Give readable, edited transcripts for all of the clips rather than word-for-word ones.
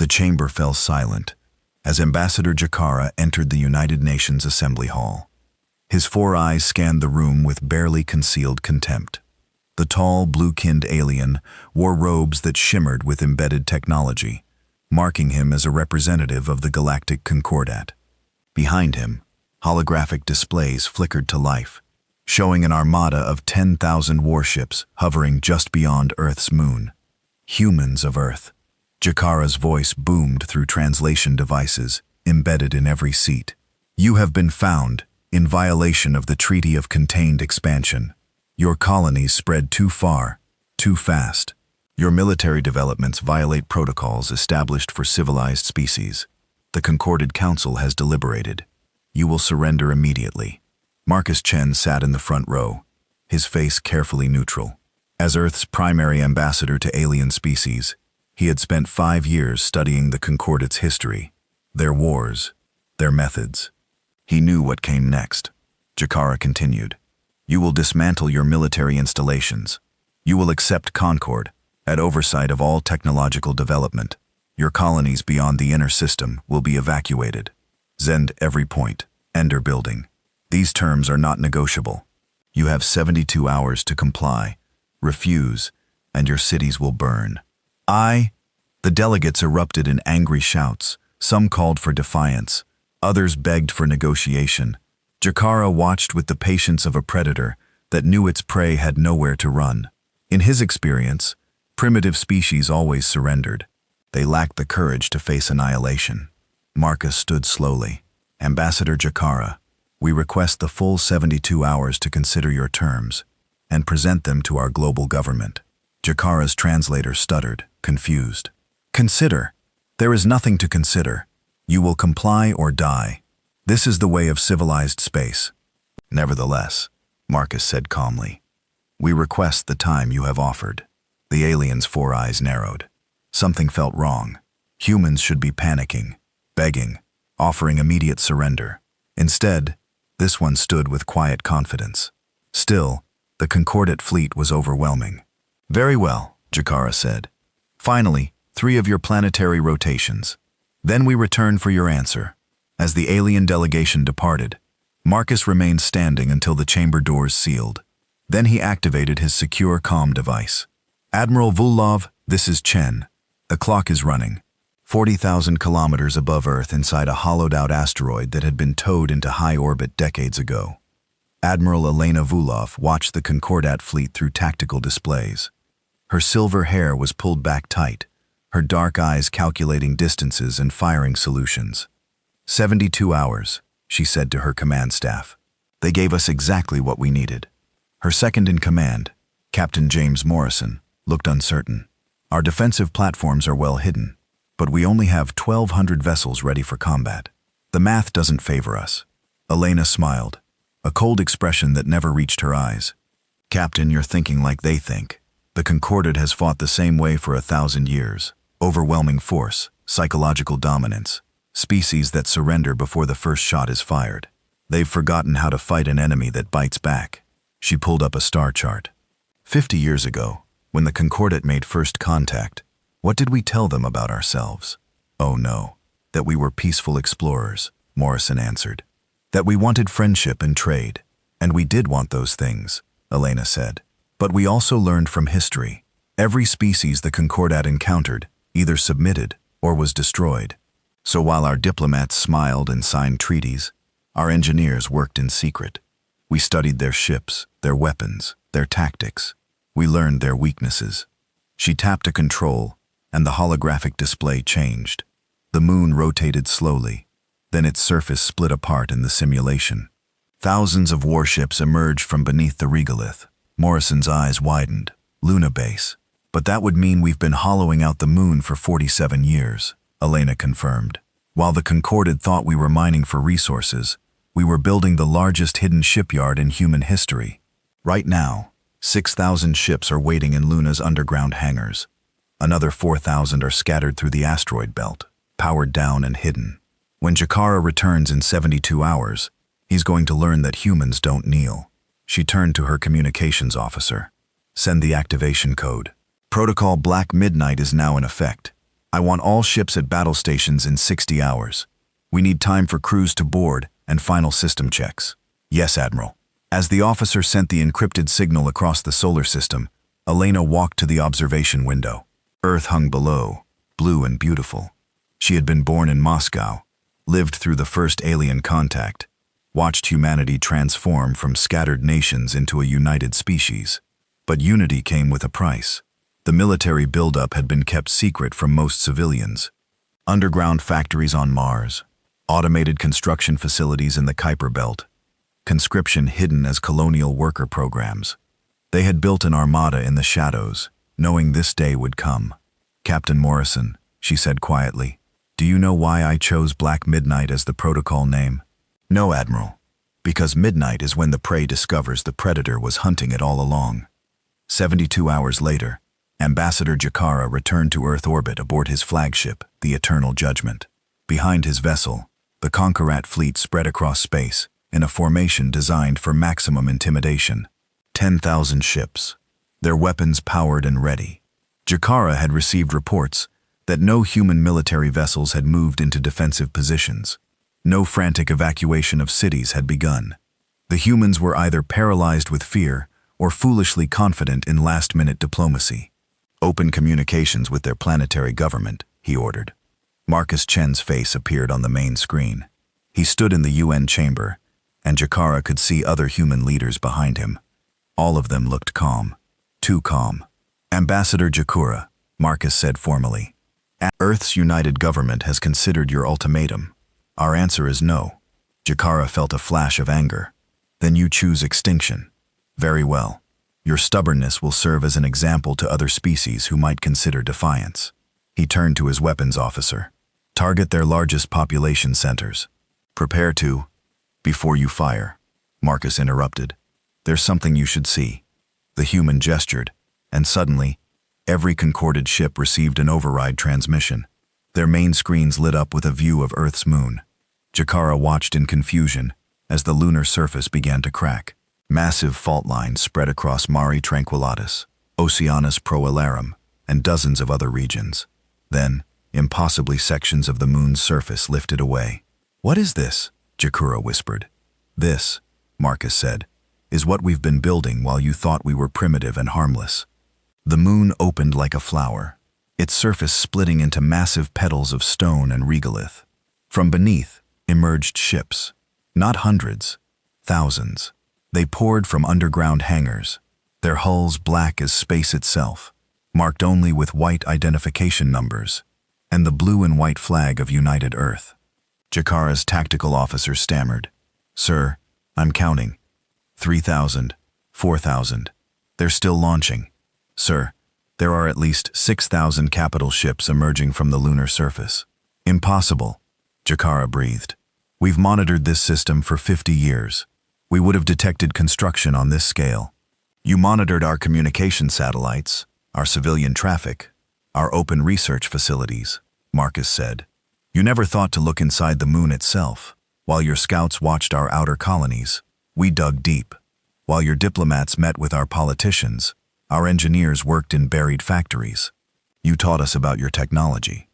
chamber fell silent as Ambassador Jakara entered the United Nations Assembly Hall. His 4 eyes scanned the room with barely concealed contempt. The tall, blue-skinned alien wore robes that shimmered with embedded technology, marking him as a representative of the Galactic Concordat. Behind him, holographic displays flickered to life, showing an armada of 10,000 warships hovering just beyond Earth's moon. Humans of Earth. Jakara's voice boomed through translation devices embedded in every seat. You have been found in violation of the Treaty of Contained Expansion. Your colonies spread too far, too fast. Your military developments violate protocols established for civilized species. The Concorded Council has deliberated. You will surrender immediately. Marcus Chen sat in the front row, his face carefully neutral. As Earth's primary ambassador to alien species, he had spent 5 years studying the Concordat's history, their wars, their methods. He knew what came next. Jakara continued. You will dismantle your military installations. You will accept Concord at oversight of all technological development. Your colonies beyond the inner system will be evacuated. Zend every point, Ender building. These terms are not negotiable. You have 72 hours to comply. Refuse, and your cities will burn. The delegates erupted in angry shouts. Some called for defiance. Others begged for negotiation. Jakara watched with the patience of a predator that knew its prey had nowhere to run. In his experience, primitive species always surrendered. They lacked the courage to face annihilation. Marcus stood slowly. Ambassador Jakara, we request the full 72 hours to consider your terms and present them to our global government. Jakara's translator stuttered, confused. Consider. There is nothing to consider. You will comply or die. This is the way of civilized space. Nevertheless, Marcus said calmly, we request the time you have offered. The alien's 4 eyes narrowed. Something felt wrong. Humans should be panicking, begging, offering immediate surrender. Instead, this one stood with quiet confidence. Still, the Concordat fleet was overwhelming. Very well, Jakara said. Finally, 3 of your planetary rotations. Then we return for your answer. As the alien delegation departed, Marcus remained standing until the chamber doors sealed. Then he activated his secure comm device. Admiral Vulov, this is Chen. The clock is running. 40,000 kilometers above Earth inside a hollowed-out asteroid that had been towed into high orbit decades ago. Admiral Elena Vulov watched the Concordat fleet through tactical displays. Her silver hair was pulled back tight, her dark eyes calculating distances and firing solutions. 72 hours, she said to her command staff. They gave us exactly what we needed. Her second-in-command, Captain James Morrison, looked uncertain. Our defensive platforms are well hidden, but we only have 1,200 vessels ready for combat. The math doesn't favor us. Elena smiled, a cold expression that never reached her eyes. Captain, you're thinking like they think. The Concordat has fought the same way for 1,000 years. Overwhelming force, psychological dominance, species that surrender before the first shot is fired. They've forgotten how to fight an enemy that bites back. She pulled up a star chart. 50 years ago, when the Concordat made first contact, what did we tell them about ourselves? Oh no, that we were peaceful explorers, Morrison answered. That we wanted friendship and trade. And we did want those things, Elena said. But we also learned from history. Every species the Concordat encountered either submitted or was destroyed. So while our diplomats smiled and signed treaties, our engineers worked in secret. We studied their ships, their weapons, their tactics. We learned their weaknesses. She tapped a control, and the holographic display changed. The moon rotated slowly, then its surface split apart in the simulation. Thousands of warships emerged from beneath the regolith. Morrison's eyes widened. Luna base. But that would mean we've been hollowing out the moon for 47 years, Elena confirmed. While the Concordat thought we were mining for resources, we were building the largest hidden shipyard in human history. Right now, 6,000 ships are waiting in Luna's underground hangars. Another 4,000 are scattered through the asteroid belt, powered down and hidden. When Jakara returns in 72 hours, he's going to learn that humans don't kneel. She turned to her communications officer. Send the activation code. Protocol Black Midnight is now in effect. I want all ships at battle stations in 60 hours. We need time for crews to board and final system checks. Yes, Admiral. As the officer sent the encrypted signal across the solar system, Elena walked to the observation window. Earth hung below, blue and beautiful. She had been born in Moscow, lived through the first alien contact, watched humanity transform from scattered nations into a united species. But unity came with a price. The military buildup had been kept secret from most civilians. Underground factories on Mars, automated construction facilities in the Kuiper Belt, conscription hidden as colonial worker programs. They had built an armada in the shadows, knowing this day would come. Captain Morrison, she said quietly, do you know why I chose Black Midnight as the protocol name? No, Admiral. Because midnight is when the prey discovers the predator was hunting it all along. 72 hours later, Ambassador Jakara returned to Earth orbit aboard his flagship, the Eternal Judgment. Behind his vessel, the Conquerat fleet spread across space in a formation designed for maximum intimidation. 10,000 ships, their weapons powered and ready. Jakara had received reports that no human military vessels had moved into defensive positions. No frantic evacuation of cities had begun. The humans were either paralyzed with fear or foolishly confident in last-minute diplomacy. Open communications with their planetary government, he ordered. Marcus Chen's face appeared on the main screen. He stood in the UN chamber, and Jakara could see other human leaders behind him. All of them looked calm. Too calm. Ambassador Jakura, Marcus said formally. Earth's united government has considered your ultimatum. Our answer is no. Jakara felt a flash of anger. Then you choose extinction. Very well. Your stubbornness will serve as an example to other species who might consider defiance. He turned to his weapons officer. Target their largest population centers. Prepare to... Before you fire, Marcus interrupted. There's something you should see. The human gestured, and suddenly, every concorded ship received an override transmission. Their main screens lit up with a view of Earth's moon. Jakara watched in confusion as the lunar surface began to crack. Massive fault lines spread across Mare Tranquillatus, Oceanus Procellarum, and dozens of other regions. Then, impossibly sections of the moon's surface lifted away. What is this? Jakura whispered. This, Marcus said, is what we've been building while you thought we were primitive and harmless. The moon opened like a flower, its surface splitting into massive petals of stone and regolith. From beneath emerged ships, not hundreds, thousands. They poured from underground hangars, their hulls black as space itself, marked only with white identification numbers, and the blue and white flag of United Earth. Jakara's tactical officer stammered, Sir, I'm counting. 3,000, 4,000. They're still launching. Sir, there are at least 6,000 capital ships emerging from the lunar surface. Impossible, Jakara breathed. We've monitored this system for 50 years. We would have detected construction on this scale. You monitored our communication satellites, our civilian traffic, our open research facilities, Marcus said. You never thought to look inside the moon itself. While your scouts watched our outer colonies, we dug deep. While your diplomats met with our politicians, our engineers worked in buried factories. You taught us about your technology.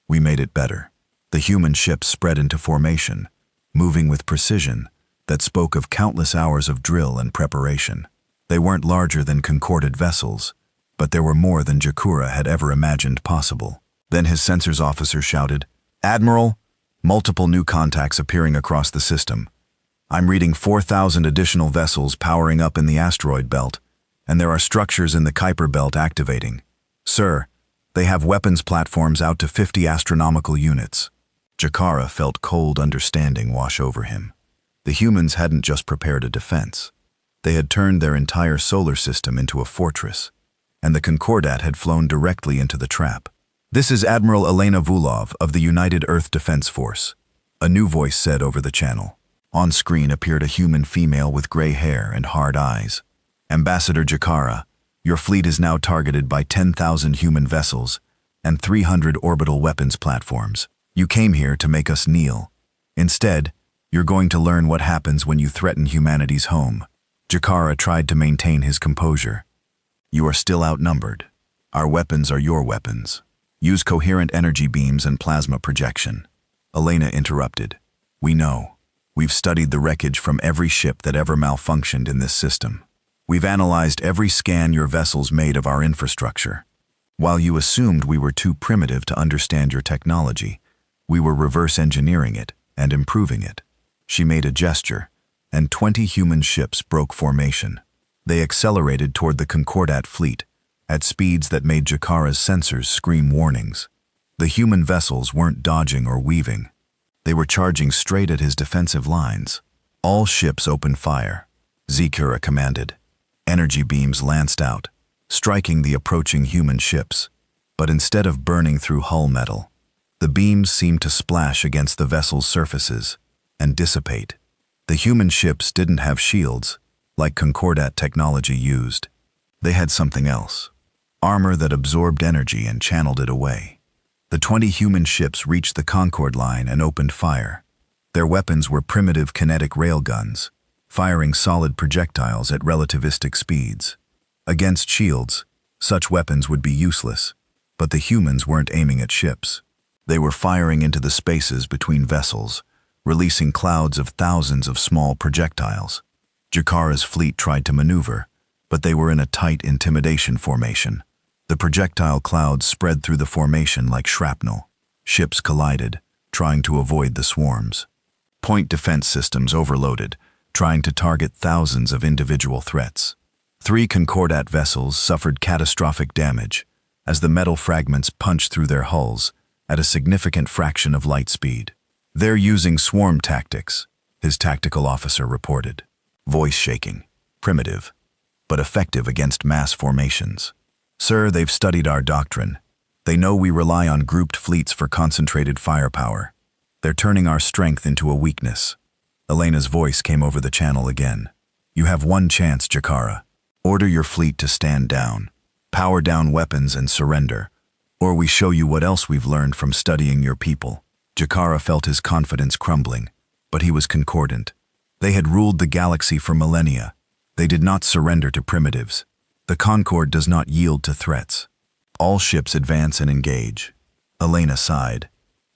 We made it better. The human ships spread into formation, moving with precision that spoke of countless hours of drill and preparation. They weren't larger than concorded vessels, but there were more than Jakura had ever imagined possible. Then his sensors officer shouted, Admiral, multiple new contacts appearing across the system. I'm reading 4,000 additional vessels powering up in the asteroid belt, and there are structures in the Kuiper Belt activating. Sir, they have weapons platforms out to 50 astronomical units. Jakara felt cold understanding wash over him. The humans hadn't just prepared a defense. They had turned their entire solar system into a fortress, and the Concordat had flown directly into the trap. This is Admiral Elena Vulov of the United Earth Defense Force, a new voice said over the channel. On screen appeared a human female with gray hair and hard eyes. Ambassador Jakara, your fleet is now targeted by 10,000 human vessels and 300 orbital weapons platforms. You came here to make us kneel. Instead, you're going to learn what happens when you threaten humanity's home. Jakara tried to maintain his composure. You are still outnumbered. Our weapons are your weapons. Use coherent energy beams and plasma projection. Elena interrupted. We know. We've studied the wreckage from every ship that ever malfunctioned in this system. We've analyzed every scan your vessels made of our infrastructure. While you assumed we were too primitive to understand your technology, we were reverse engineering it and improving it. She made a gesture, and 20 human ships broke formation. They accelerated toward the Concordat fleet at speeds that made Jakara's sensors scream warnings. The human vessels weren't dodging or weaving. They were charging straight at his defensive lines. All ships opened fire. Zekura commanded. Energy beams lanced out, striking the approaching human ships. But instead of burning through hull metal, the beams seemed to splash against the vessel's surfaces and dissipate. The human ships didn't have shields, like Concordat technology used. They had something else. Armor that absorbed energy and channeled it away. The 20 human ships reached the Concorde line and opened fire. Their weapons were primitive kinetic railguns, firing solid projectiles at relativistic speeds. Against shields, such weapons would be useless, but the humans weren't aiming at ships. They were firing into the spaces between vessels, releasing clouds of thousands of small projectiles. Jakara's fleet tried to maneuver, but they were in a tight intimidation formation. The projectile clouds spread through the formation like shrapnel. Ships collided, trying to avoid the swarms. Point defense systems overloaded, trying to target thousands of individual threats. 3 Concordat vessels suffered catastrophic damage as the metal fragments punched through their hulls at a significant fraction of light speed. They're using swarm tactics, his tactical officer reported. Voice shaking, primitive, but effective against mass formations. Sir, they've studied our doctrine. They know we rely on grouped fleets for concentrated firepower. They're turning our strength into a weakness. Elena's voice came over the channel again. You have one chance, Jakara. Order your fleet to stand down. Power down weapons and surrender. Or we show you what else we've learned from studying your people. Jakara felt his confidence crumbling, but he was concordant. They had ruled the galaxy for millennia. They did not surrender to primitives. The Concorde does not yield to threats. All ships advance and engage. Elena sighed,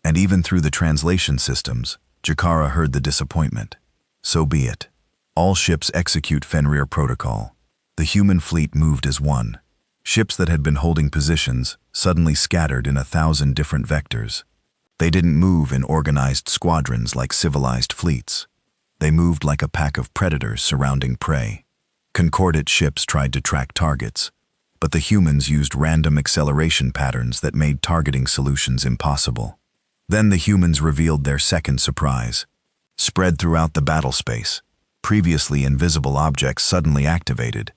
and even through the translation systems, Jakara heard the disappointment. So be it. All ships execute Fenrir protocol. The human fleet moved as one. Ships that had been holding positions suddenly scattered in 1,000 different vectors. They didn't move in organized squadrons like civilized fleets. They moved like a pack of predators surrounding prey. Concordat ships tried to track targets, but the humans used random acceleration patterns that made targeting solutions impossible. Then the humans revealed their second surprise. Spread throughout the battle space, previously invisible objects suddenly activated.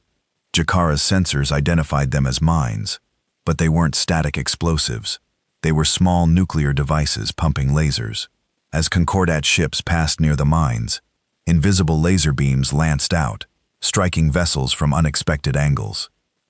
Jakara's sensors identified them as mines, but they weren't static explosives. They were small nuclear devices pumping lasers. As Concordat ships passed near the mines, invisible laser beams lanced out, striking vessels from unexpected angles.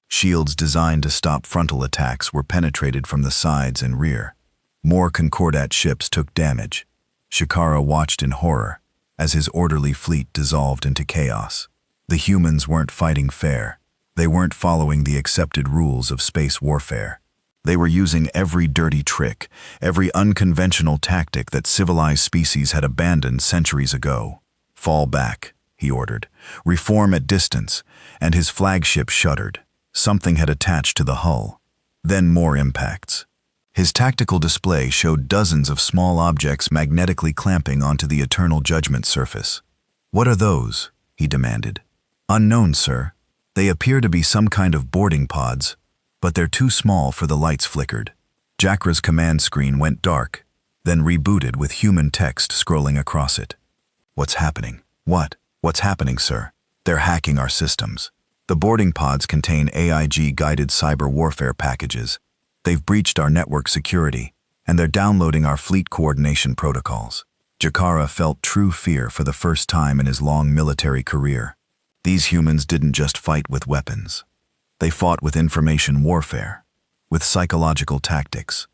Shields designed to stop frontal attacks were penetrated from the sides and rear. More Concordat ships took damage. Jakara watched in horror as his orderly fleet dissolved into chaos. The humans weren't fighting fair. They weren't following the accepted rules of space warfare. They were using every dirty trick, every unconventional tactic that civilized species had abandoned centuries ago. Fall back, he ordered. Reform at distance, and his flagship shuddered. Something had attached to the hull. Then more impacts. His tactical display showed dozens of small objects magnetically clamping onto the Eternal Judgment surface. What are those? He demanded. Unknown, sir. They appear to be some kind of boarding pods, but they're too small for the lights flickered. Jakra's command screen went dark, then rebooted with human text scrolling across it. What's happening? What's happening, sir? They're hacking our systems. The boarding pods contain AIG-guided cyber warfare packages. They've breached our network security, and they're downloading our fleet coordination protocols. Jakara felt true fear for the first time in his long military career. These humans didn't just fight with weapons. They fought with information warfare, with psychological tactics,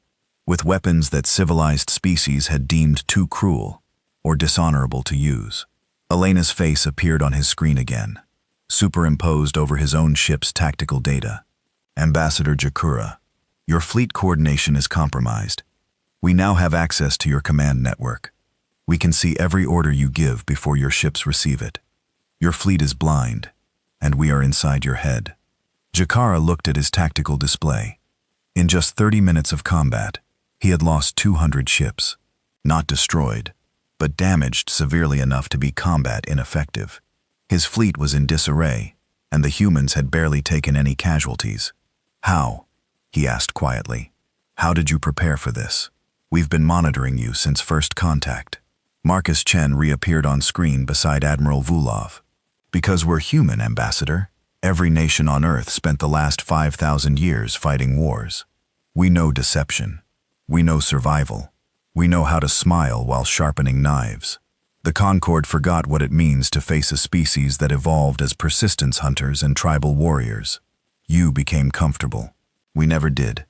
with weapons that civilized species had deemed too cruel or dishonorable to use. Elena's face appeared on his screen again, superimposed over his own ship's tactical data. Ambassador Jakura, Your fleet coordination is compromised. We now have access to your command network. We can see every order you give before your ships receive it. Your fleet is blind, and we are inside your head." Jakara looked at his tactical display. In just 30 minutes of combat, he had lost 200 ships. Not destroyed, but damaged severely enough to be combat ineffective. His fleet was in disarray, and the humans had barely taken any casualties. "How?" he asked quietly. "How did you prepare for this? We've been monitoring you since first contact." Marcus Chen reappeared on screen beside Admiral Vulov. "Because we're human, Ambassador. Every nation on Earth spent the last 5,000 years fighting wars. We know deception. We know survival. We know how to smile while sharpening knives. The Concord forgot what it means to face a species that evolved as persistence hunters and tribal warriors. You became comfortable. We never did."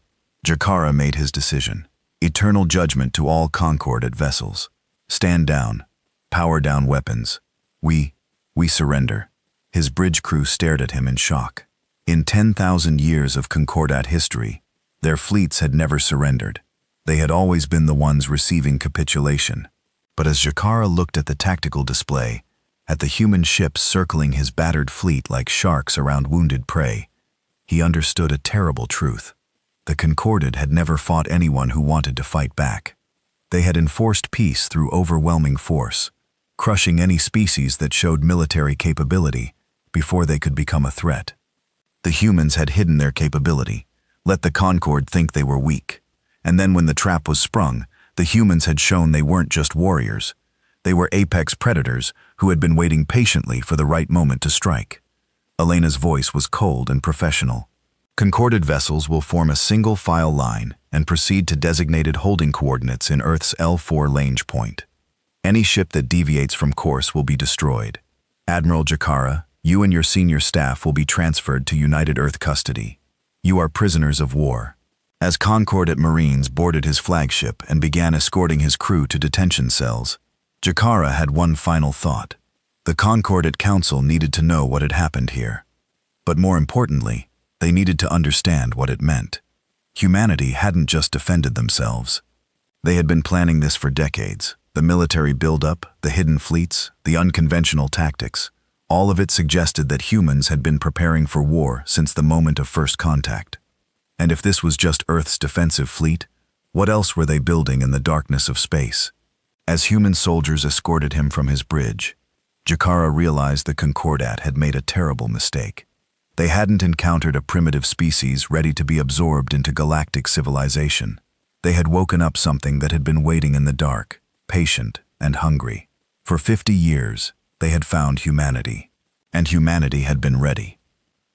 Jakara made his decision. Eternal judgment to all Concordat vessels. "Stand down. Power down weapons. We surrender." His bridge crew stared at him in shock. In 10,000 years of Concordat history, their fleets had never surrendered. They had always been the ones receiving capitulation. But as Jakara looked at the tactical display, at the human ships circling his battered fleet like sharks around wounded prey, he understood a terrible truth. The Concordat had never fought anyone who wanted to fight back. They had enforced peace through overwhelming force, crushing any species that showed military capability before they could become a threat. The humans had hidden their capability, let the Concord think they were weak, and then when the trap was sprung, the humans had shown they weren't just warriors. They were apex predators who had been waiting patiently for the right moment to strike. Elena's voice was cold and professional. "Concorded vessels will form a single file line and proceed to designated holding coordinates in Earth's L4 Lange point. Any ship that deviates from course will be destroyed. Admiral Jakara, you and your senior staff will be transferred to United Earth custody. You are prisoners of war." As Concordat Marines boarded his flagship and began escorting his crew to detention cells, Jakara had one final thought. The Concordat Council needed to know what had happened here. But more importantly, they needed to understand what it meant. Humanity hadn't just defended themselves. They had been planning this for decades. The military buildup, the hidden fleets, the unconventional tactics, all of it suggested that humans had been preparing for war since the moment of first contact. And if this was just Earth's defensive fleet, what else were they building in the darkness of space? As human soldiers escorted him from his bridge, Jakara realized the Concordat had made a terrible mistake. They hadn't encountered a primitive species ready to be absorbed into galactic civilization. They had woken up something that had been waiting in the dark, patient and hungry. For 50 years, they had found humanity, and humanity had been ready.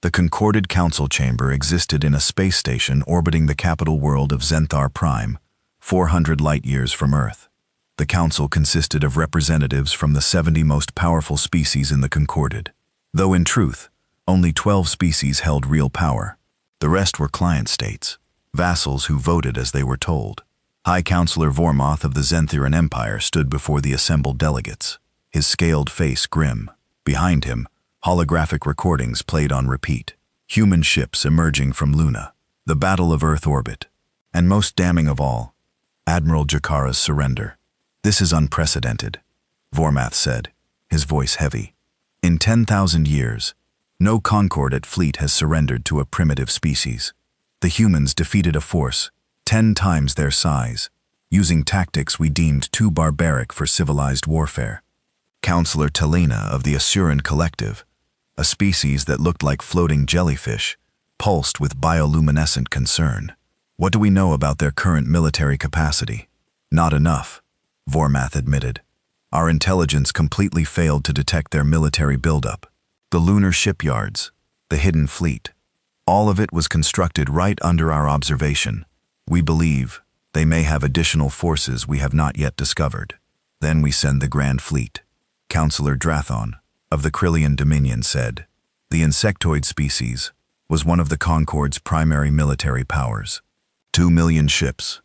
The Concorded Council Chamber existed in a space station orbiting the capital world of Zenthar Prime, 400 light-years from Earth. The council consisted of representatives from the 70 most powerful species in the Concorded, though in truth, only 12 species held real power. The rest were client states, vassals who voted as they were told. High Counselor Vormoth of the Zenthiran Empire stood before the assembled delegates, his scaled face grim. Behind him, holographic recordings played on repeat. Human ships emerging from Luna, the Battle of Earth orbit, and most damning of all, Admiral Jakara's surrender. "This is unprecedented," Vormoth said, his voice heavy. "In 10,000 years, no Concordat fleet has surrendered to a primitive species. The humans defeated a force 10 times their size, using tactics we deemed too barbaric for civilized warfare. Counselor Telena of the Asuran Collective, a species that looked like floating jellyfish, pulsed with bioluminescent concern. What do we know about their current military capacity? Not enough, Vormoth admitted. Our intelligence completely failed to detect their military buildup. The lunar shipyards, the hidden fleet, all of it was constructed right under our observation. We believe they may have additional forces we have not yet discovered. Then we send the Grand Fleet. Counselor Drathon of the Krillian Dominion said. The insectoid species was one of the Concord's primary military powers. 2 million ships.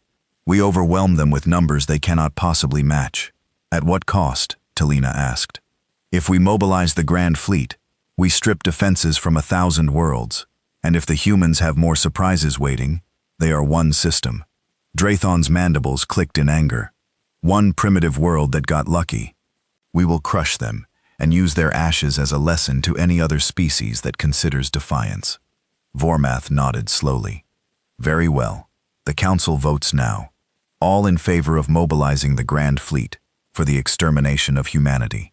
We overwhelm them with numbers they cannot possibly match. At what cost? Telena asked. If we mobilize the Grand Fleet, we strip defenses from 1,000 worlds, and if the humans have more surprises waiting, They are one system. Draython's mandibles clicked in anger. One primitive world that got lucky. We will crush them and use their ashes as a lesson to any other species that considers defiance. Vormath nodded slowly. Very well. The Council votes now. All in favor of mobilizing the Grand Fleet for the extermination of humanity.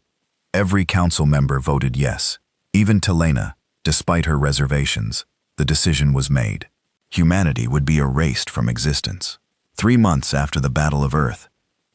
Every council member voted yes. Even Telena, despite her reservations, the decision was made. Humanity would be erased from existence. 3 months after the Battle of Earth,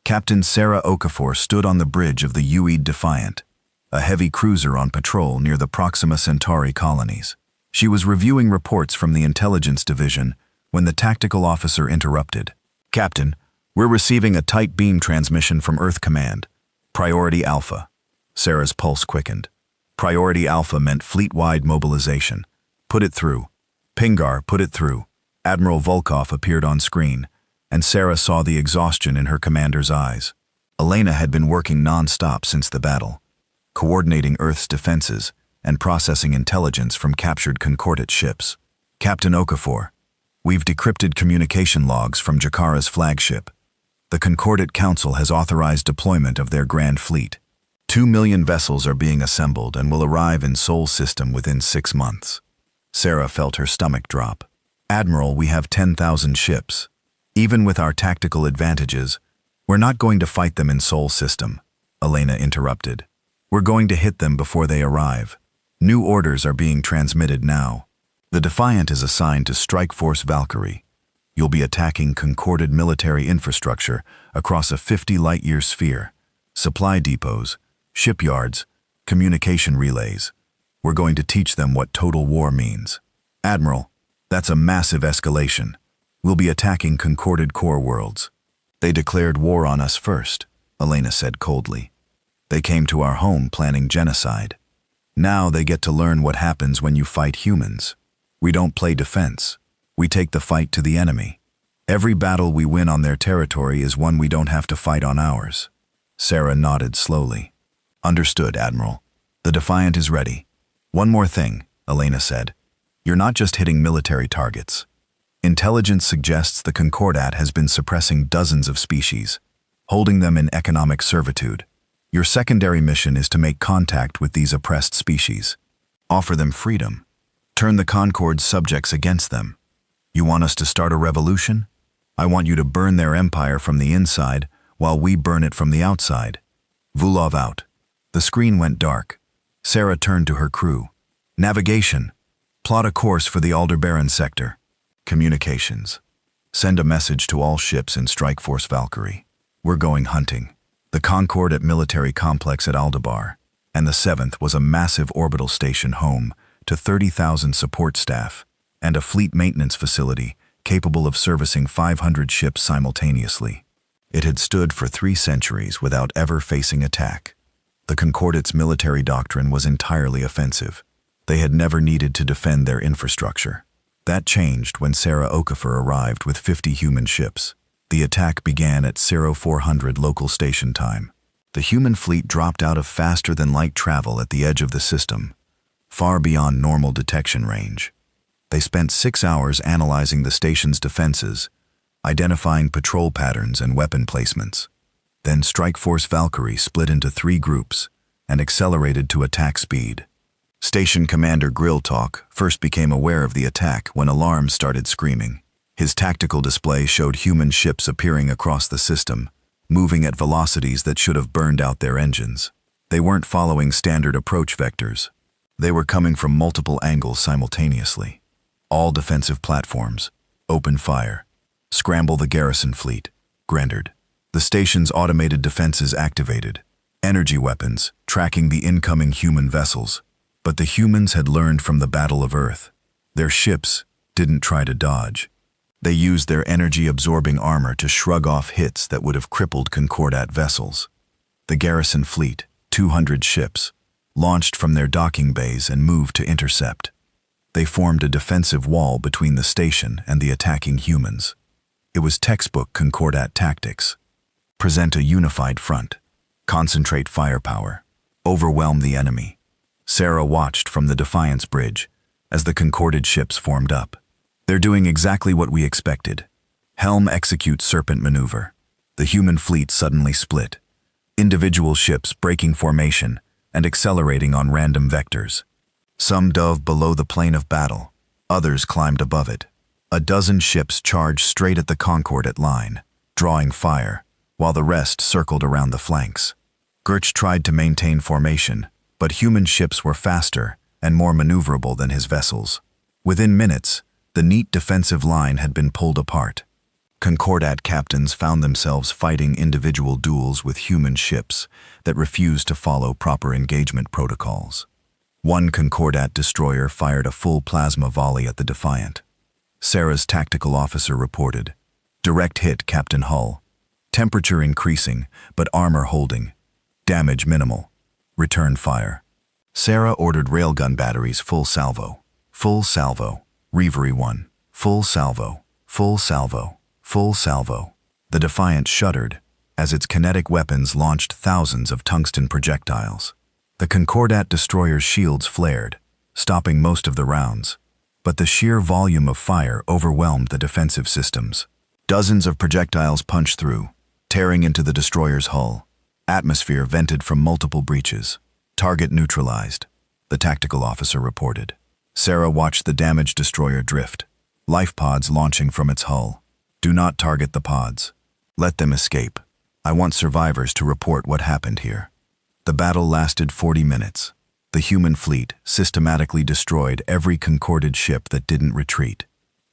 Captain Sarah Okafor stood on the bridge of the Ueid Defiant, a heavy cruiser on patrol near the Proxima Centauri colonies. She was reviewing reports from the Intelligence Division when the tactical officer interrupted. "Captain, we're receiving a tight beam transmission from Earth Command. Priority Alpha." Sarah's pulse quickened. Priority Alpha meant fleet-wide mobilization. "Put it through." "Pingar, put it through." Admiral Volkov appeared on screen, and Sarah saw the exhaustion in her commander's eyes. Elena had been working non-stop since the battle, coordinating Earth's defenses and processing intelligence from captured Concordat ships. "Captain Okafor, we've decrypted communication logs from Jakara's flagship. The Concordat Council has authorized deployment of their Grand Fleet. 2 million vessels are being assembled and will arrive in Sol System within 6 months. Sarah felt her stomach drop. "Admiral, we have 10,000 ships. Even with our tactical advantages, we're not going to fight them in Sol System," Elena interrupted. "We're going to hit them before they arrive. New orders are being transmitted now. The Defiant is assigned to Strike Force Valkyrie. You'll be attacking Concordat military infrastructure across a 50 light-year sphere, supply depots, shipyards, communication relays. We're going to teach them what total war means." "Admiral, that's a massive escalation. We'll be attacking Concordat core worlds." "They declared war on us first," Elena said coldly. "They came to our home planning genocide. Now they get to learn what happens when you fight humans. We don't play defense. We take the fight to the enemy. Every battle we win on their territory is one we don't have to fight on ours." Sarah nodded slowly. "Understood, Admiral. The Defiant is ready." "One more thing," Elena said. "You're not just hitting military targets. Intelligence suggests the Concordat has been suppressing dozens of species, holding them in economic servitude. Your secondary mission is to make contact with these oppressed species. Offer them freedom. Turn the Concord's subjects against them. You want us to start a revolution? I want you to burn their empire from the inside while we burn it from the outside. Vulov out." The screen went dark. Sarah turned to her crew. "Navigation. Plot a course for the Aldebaran sector. Communications. Send a message to all ships in Strike Force Valkyrie. We're going hunting." The Concordat military complex at Aldebar, and the 7th was a massive orbital station home to 30,000 support staff and a fleet maintenance facility capable of servicing 500 ships simultaneously. It had stood for 3 centuries without ever facing attack. The Concordat's military doctrine was entirely offensive. They had never needed to defend their infrastructure. That changed when Sarah Okafor arrived with 50 human ships. The attack began at 0400 local station time. The human fleet dropped out of faster-than-light travel at the edge of the system, far beyond normal detection range. They spent 6 hours analyzing the station's defenses, identifying patrol patterns and weapon placements. Then Strike Force Valkyrie split into 3 groups and accelerated to attack speed. Station Commander Grilltalk first became aware of the attack when alarms started screaming. His tactical display showed human ships appearing across the system, moving at velocities that should have burned out their engines. They weren't following standard approach vectors. They were coming from multiple angles simultaneously. All defensive platforms. Open fire. Scramble the garrison fleet. Grendered. The station's automated defenses activated. Energy weapons, tracking the incoming human vessels. But the humans had learned from the Battle of Earth. Their ships didn't try to dodge. They used their energy-absorbing armor to shrug off hits that would have crippled Concordat vessels. The garrison fleet, 200 ships, launched from their docking bays and moved to intercept. They formed a defensive wall between the station and the attacking humans. It was textbook Concordat tactics. Present a unified front. Concentrate firepower. Overwhelm the enemy. Sarah watched from the Defiance Bridge as the Concordat ships formed up. They're doing exactly what we expected. Helm executes serpent maneuver. The human fleet suddenly split. Individual ships breaking formation and accelerating on random vectors. Some dove below the plane of battle. Others climbed above it. A dozen ships charged straight at the Concordat line, drawing fire, while the rest circled around the flanks. Gurch tried to maintain formation, but human ships were faster and more maneuverable than his vessels. Within minutes, the neat defensive line had been pulled apart. Concordat captains found themselves fighting individual duels with human ships that refused to follow proper engagement protocols. One Concordat destroyer fired a full plasma volley at the Defiant. Sarah's tactical officer reported, "Direct hit, Captain Hull. Temperature increasing, but armor holding. Damage minimal. Return fire." Sarah ordered railgun batteries full salvo. Full salvo. Reverie 1. Full salvo. Full salvo. Full salvo. The Defiant shuddered as its kinetic weapons launched thousands of tungsten projectiles. The Concordat destroyer's shields flared, stopping most of the rounds, but the sheer volume of fire overwhelmed the defensive systems. Dozens of projectiles punched through, tearing into the destroyer's hull. Atmosphere vented from multiple breaches. Target neutralized, the tactical officer reported. Sarah watched the damaged destroyer drift, life pods launching from its hull. "Do not target the pods. Let them escape. I want survivors to report what happened here." The battle lasted 40 minutes. The human fleet systematically destroyed every Concorded ship that didn't retreat.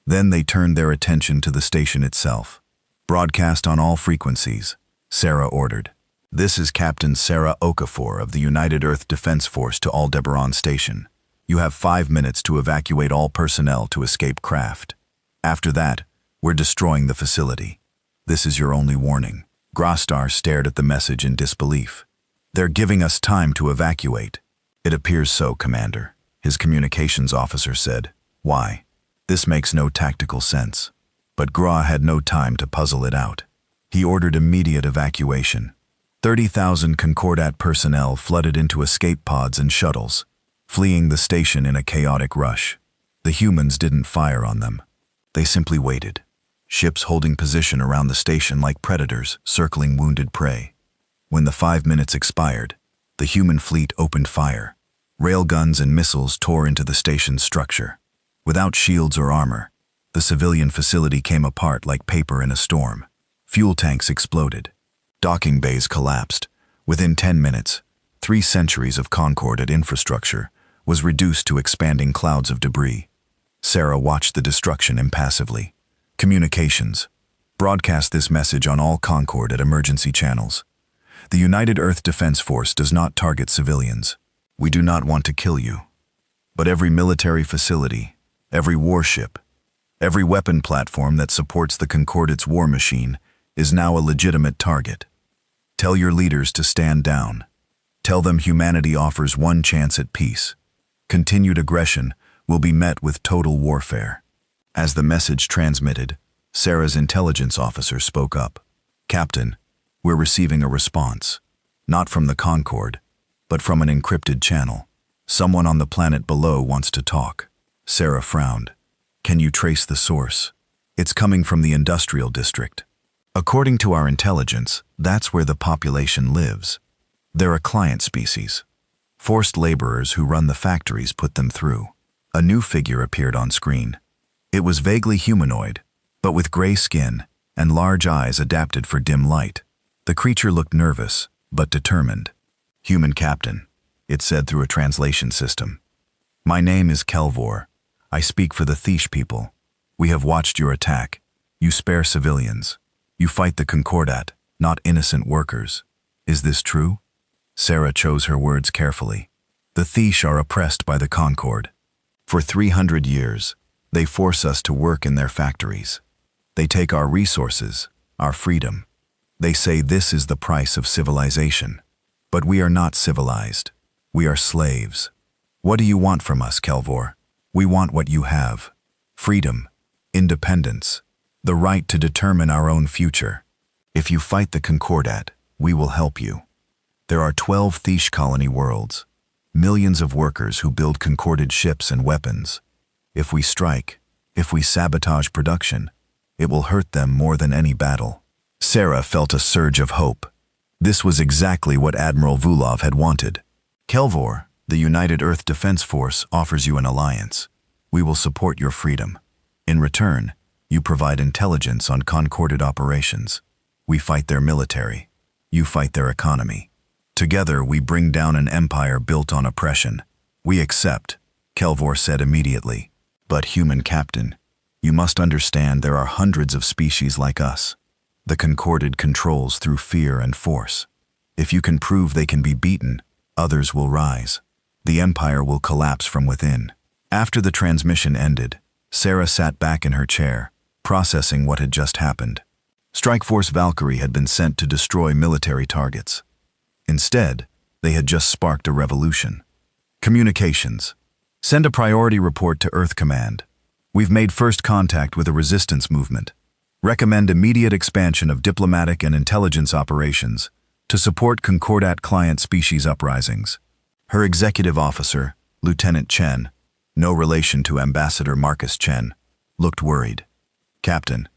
Then they turned their attention to the station itself. "Broadcast on all frequencies," Sarah ordered. "This is Captain Sarah Okafor of the United Earth Defense Force to Aldebaran Station. You have 5 minutes to evacuate all personnel to escape craft. After that, we're destroying the facility. This is your only warning." Grostar stared at the message in disbelief. "They're giving us time to evacuate." "It appears so, Commander," his communications officer said. "Why? This makes no tactical sense." But Gra had no time to puzzle it out. He ordered immediate evacuation. 30,000 Concordat personnel flooded into escape pods and shuttles, fleeing the station in a chaotic rush. The humans didn't fire on them. They simply waited. Ships holding position around the station like predators circling wounded prey. When the 5 minutes expired, the human fleet opened fire. Railguns and missiles tore into the station's structure. Without shields or armor, the civilian facility came apart like paper in a storm. Fuel tanks exploded. Docking bays collapsed. Within 10 minutes, 3 centuries of Concordat infrastructure was reduced to expanding clouds of debris. Sarah watched the destruction impassively. Communications. Broadcast this message on all Concordat emergency channels. The United Earth Defense Force does not target civilians. We do not want to kill you. But every military facility, every warship, every weapon platform that supports the Concordat's war machine is now a legitimate target. Tell your leaders to stand down. Tell them humanity offers one chance at peace. Continued aggression will be met with total warfare. As the message transmitted, Sarah's intelligence officer spoke up. "Captain, we're receiving a response. Not from the Concorde, but from an encrypted channel. Someone on the planet below wants to talk." Sarah frowned. "Can you trace the source?" "It's coming from the industrial district. According to our intelligence, that's where the population lives. They're a client species. Forced laborers who run the factories put them through." A new figure appeared on screen. It was vaguely humanoid, but with gray skin and large eyes adapted for dim light. The creature looked nervous, but determined. "Human Captain," it said through a translation system. "My name is Kelvor. I speak for the Thish people. We have watched your attack. You spare civilians. You fight the Concordat, not innocent workers. Is this true?" Sarah chose her words carefully. "The Thish are oppressed by the Concorde. For 300 years, they force us to work in their factories. They take our resources, our freedom. They say this is the price of civilization. But we are not civilized. We are slaves. What do you want from us, Kelvor? We want what you have. Freedom, independence, the right to determine our own future. If you fight the Concordat, we will help you. There are 12 Thish colony worlds, millions of workers who build Concorded ships and weapons. If we strike, If we sabotage production, it will hurt them more than any battle. Sarah felt a surge of hope. This was exactly what Admiral Vulov had wanted. Kelvor, the United Earth Defense Force, offers you an alliance. We will support your freedom. In return, you provide intelligence on concorded operations. We fight their military. You fight their economy. Together, we bring down an empire built on oppression. We accept, Kelvor said immediately. But human captain, you must understand there are hundreds of species like us. The Concorded controls through fear and force. If you can prove they can be beaten, others will rise. The empire will collapse from within. After the transmission ended, Sarah sat back in her chair, processing what had just happened. Strike Force Valkyrie had been sent to destroy military targets. Instead, they had just sparked a revolution. Communications. Send a priority report to Earth Command. We've made first contact with a resistance movement. Recommend immediate expansion of diplomatic and intelligence operations to support Concordat client species uprisings. Her executive officer, Lieutenant Chen, no relation to Ambassador Marcus Chen, looked worried. Captain,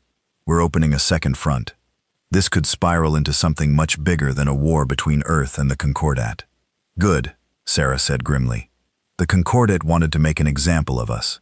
we're opening a second front. This could spiral into something much bigger than a war between Earth and the Concordat. Good, Sarah said grimly. The Concordat wanted to make an example of us.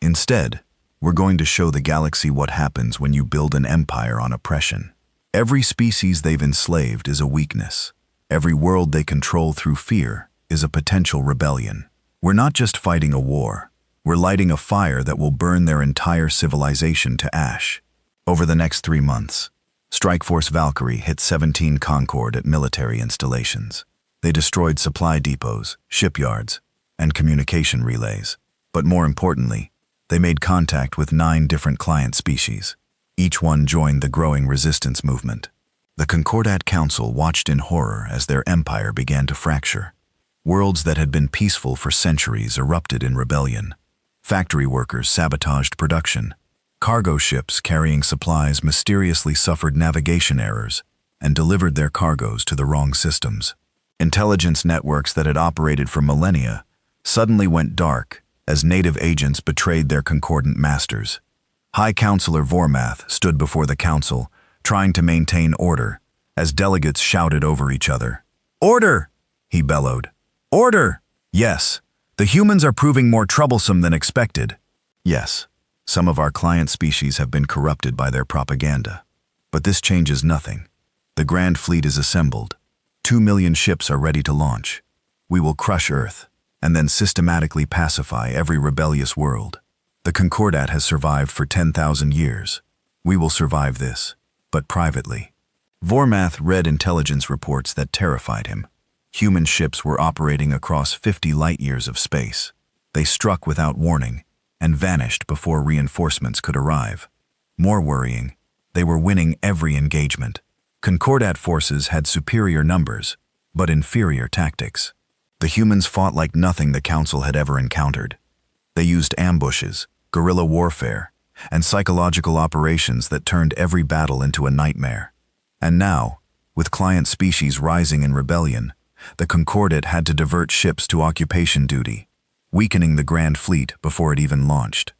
Instead, we're going to show the galaxy what happens when you build an empire on oppression. Every species they've enslaved is a weakness. Every world they control through fear is a potential rebellion. We're not just fighting a war. We're lighting a fire that will burn their entire civilization to ash. Over the next 3 months, Strike Force Valkyrie hit 17 Concord at military installations. They destroyed supply depots, shipyards, and communication relays. But more importantly, they made contact with 9 different client species. Each one joined the growing resistance movement. The Concordat Council watched in horror as their empire began to fracture. Worlds that had been peaceful for centuries erupted in rebellion. Factory workers sabotaged production. Cargo ships carrying supplies mysteriously suffered navigation errors and delivered their cargoes to the wrong systems. Intelligence networks that had operated for millennia suddenly went dark as native agents betrayed their concordant masters. High Counselor Vormath stood before the council, trying to maintain order, as delegates shouted over each other. "Order!" he bellowed. "Order! Yes, the humans are proving more troublesome than expected. Yes, some of our client species have been corrupted by their propaganda. But this changes nothing. The Grand Fleet is assembled. 2 million ships are ready to launch. We will crush Earth, and then systematically pacify every rebellious world. The Concordat has survived for 10,000 years. We will survive this, but privately." Vormath read intelligence reports that terrified him. Human ships were operating across 50 light-years of space. They struck without warning and vanished before reinforcements could arrive. More worrying, they were winning every engagement. Concordat forces had superior numbers, but inferior tactics. The humans fought like nothing the Council had ever encountered. They used ambushes, guerrilla warfare, and psychological operations that turned every battle into a nightmare. And now, with client species rising in rebellion, the Concordat had to divert ships to occupation duty, weakening the Grand Fleet before it even launched.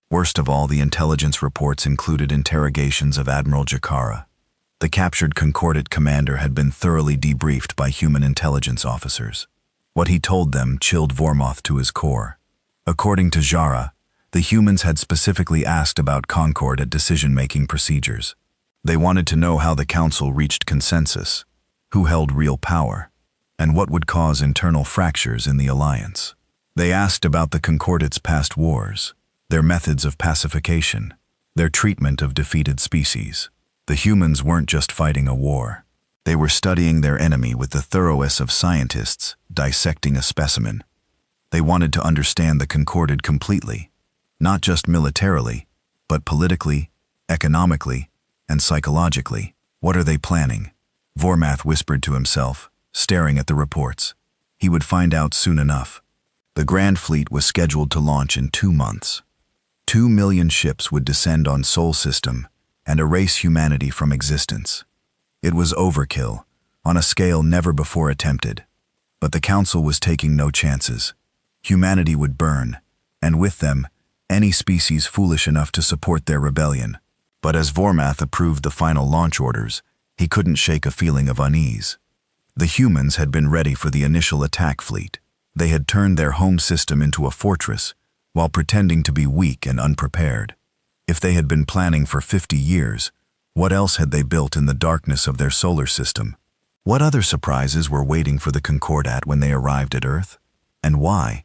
Worst of all, the intelligence reports included interrogations of Admiral Jakara. The captured Concordat commander had been thoroughly debriefed by human intelligence officers. What he told them chilled Vormath to his core. According to Jara, the humans had specifically asked about Concordat decision-making procedures. They wanted to know how the Council reached consensus, who held real power, and what would cause internal fractures in the alliance. They asked about the Concordat's past wars, their methods of pacification, their treatment of defeated species. The humans weren't just fighting a war. They were studying their enemy with the thoroughness of scientists dissecting a specimen. They wanted to understand the Concordat completely, not just militarily, but politically, economically, and psychologically. What are they planning? Vormath whispered to himself, staring at the reports. He would find out soon enough. The Grand Fleet was scheduled to launch in 2 months. 2 million ships would descend on Sol System and erase humanity from existence. It was overkill, on a scale never before attempted. But the Council was taking no chances. Humanity would burn, and with them, any species foolish enough to support their rebellion. But as Vormath approved the final launch orders, he couldn't shake a feeling of unease. The humans had been ready for the initial attack fleet. They had turned their home system into a fortress, while pretending to be weak and unprepared. If they had been planning for 50 years, what else had they built in the darkness of their solar system? What other surprises were waiting for the Concordat when they arrived at Earth? And why,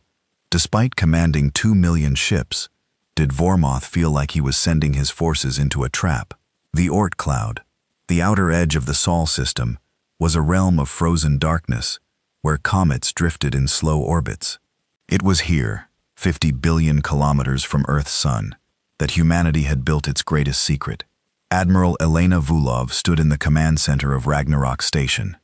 despite commanding 2 million ships, did Vormoth feel like he was sending his forces into a trap? The Oort cloud, the outer edge of the Sol system, was a realm of frozen darkness, where comets drifted in slow orbits. It was here, 50 billion kilometers from Earth's sun, that humanity had built its greatest secret. Admiral Elena Vulov stood in the command center of Ragnarok Station,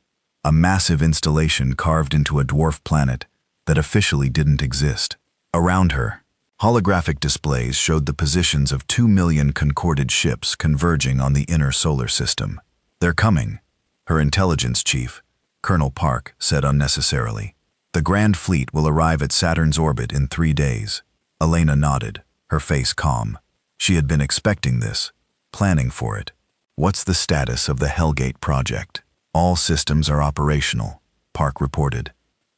a massive installation carved into a dwarf planet that officially didn't exist. Around her, holographic displays showed the positions of 2 million concorded ships converging on the inner solar system. "They're coming," her intelligence chief, Colonel Park, said unnecessarily. "The Grand Fleet will arrive at Saturn's orbit in 3 days." Elena nodded, her face calm. She had been expecting this, planning for it. "What's the status of the Hellgate project?" "All systems are operational," Park reported.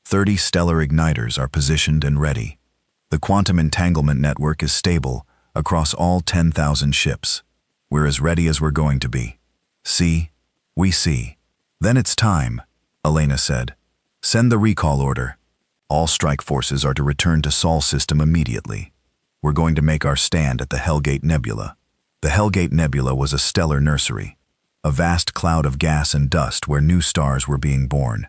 30 stellar igniters are positioned and ready. The quantum entanglement network is stable across all 10,000 ships. We're as ready as we're going to be. "See? We see." "Then it's time," Elena said. "Send the recall order. All strike forces are to return to Sol system immediately. We're going to make our stand at the Hellgate Nebula." The Hellgate Nebula was a stellar nursery, a vast cloud of gas and dust where new stars were being born.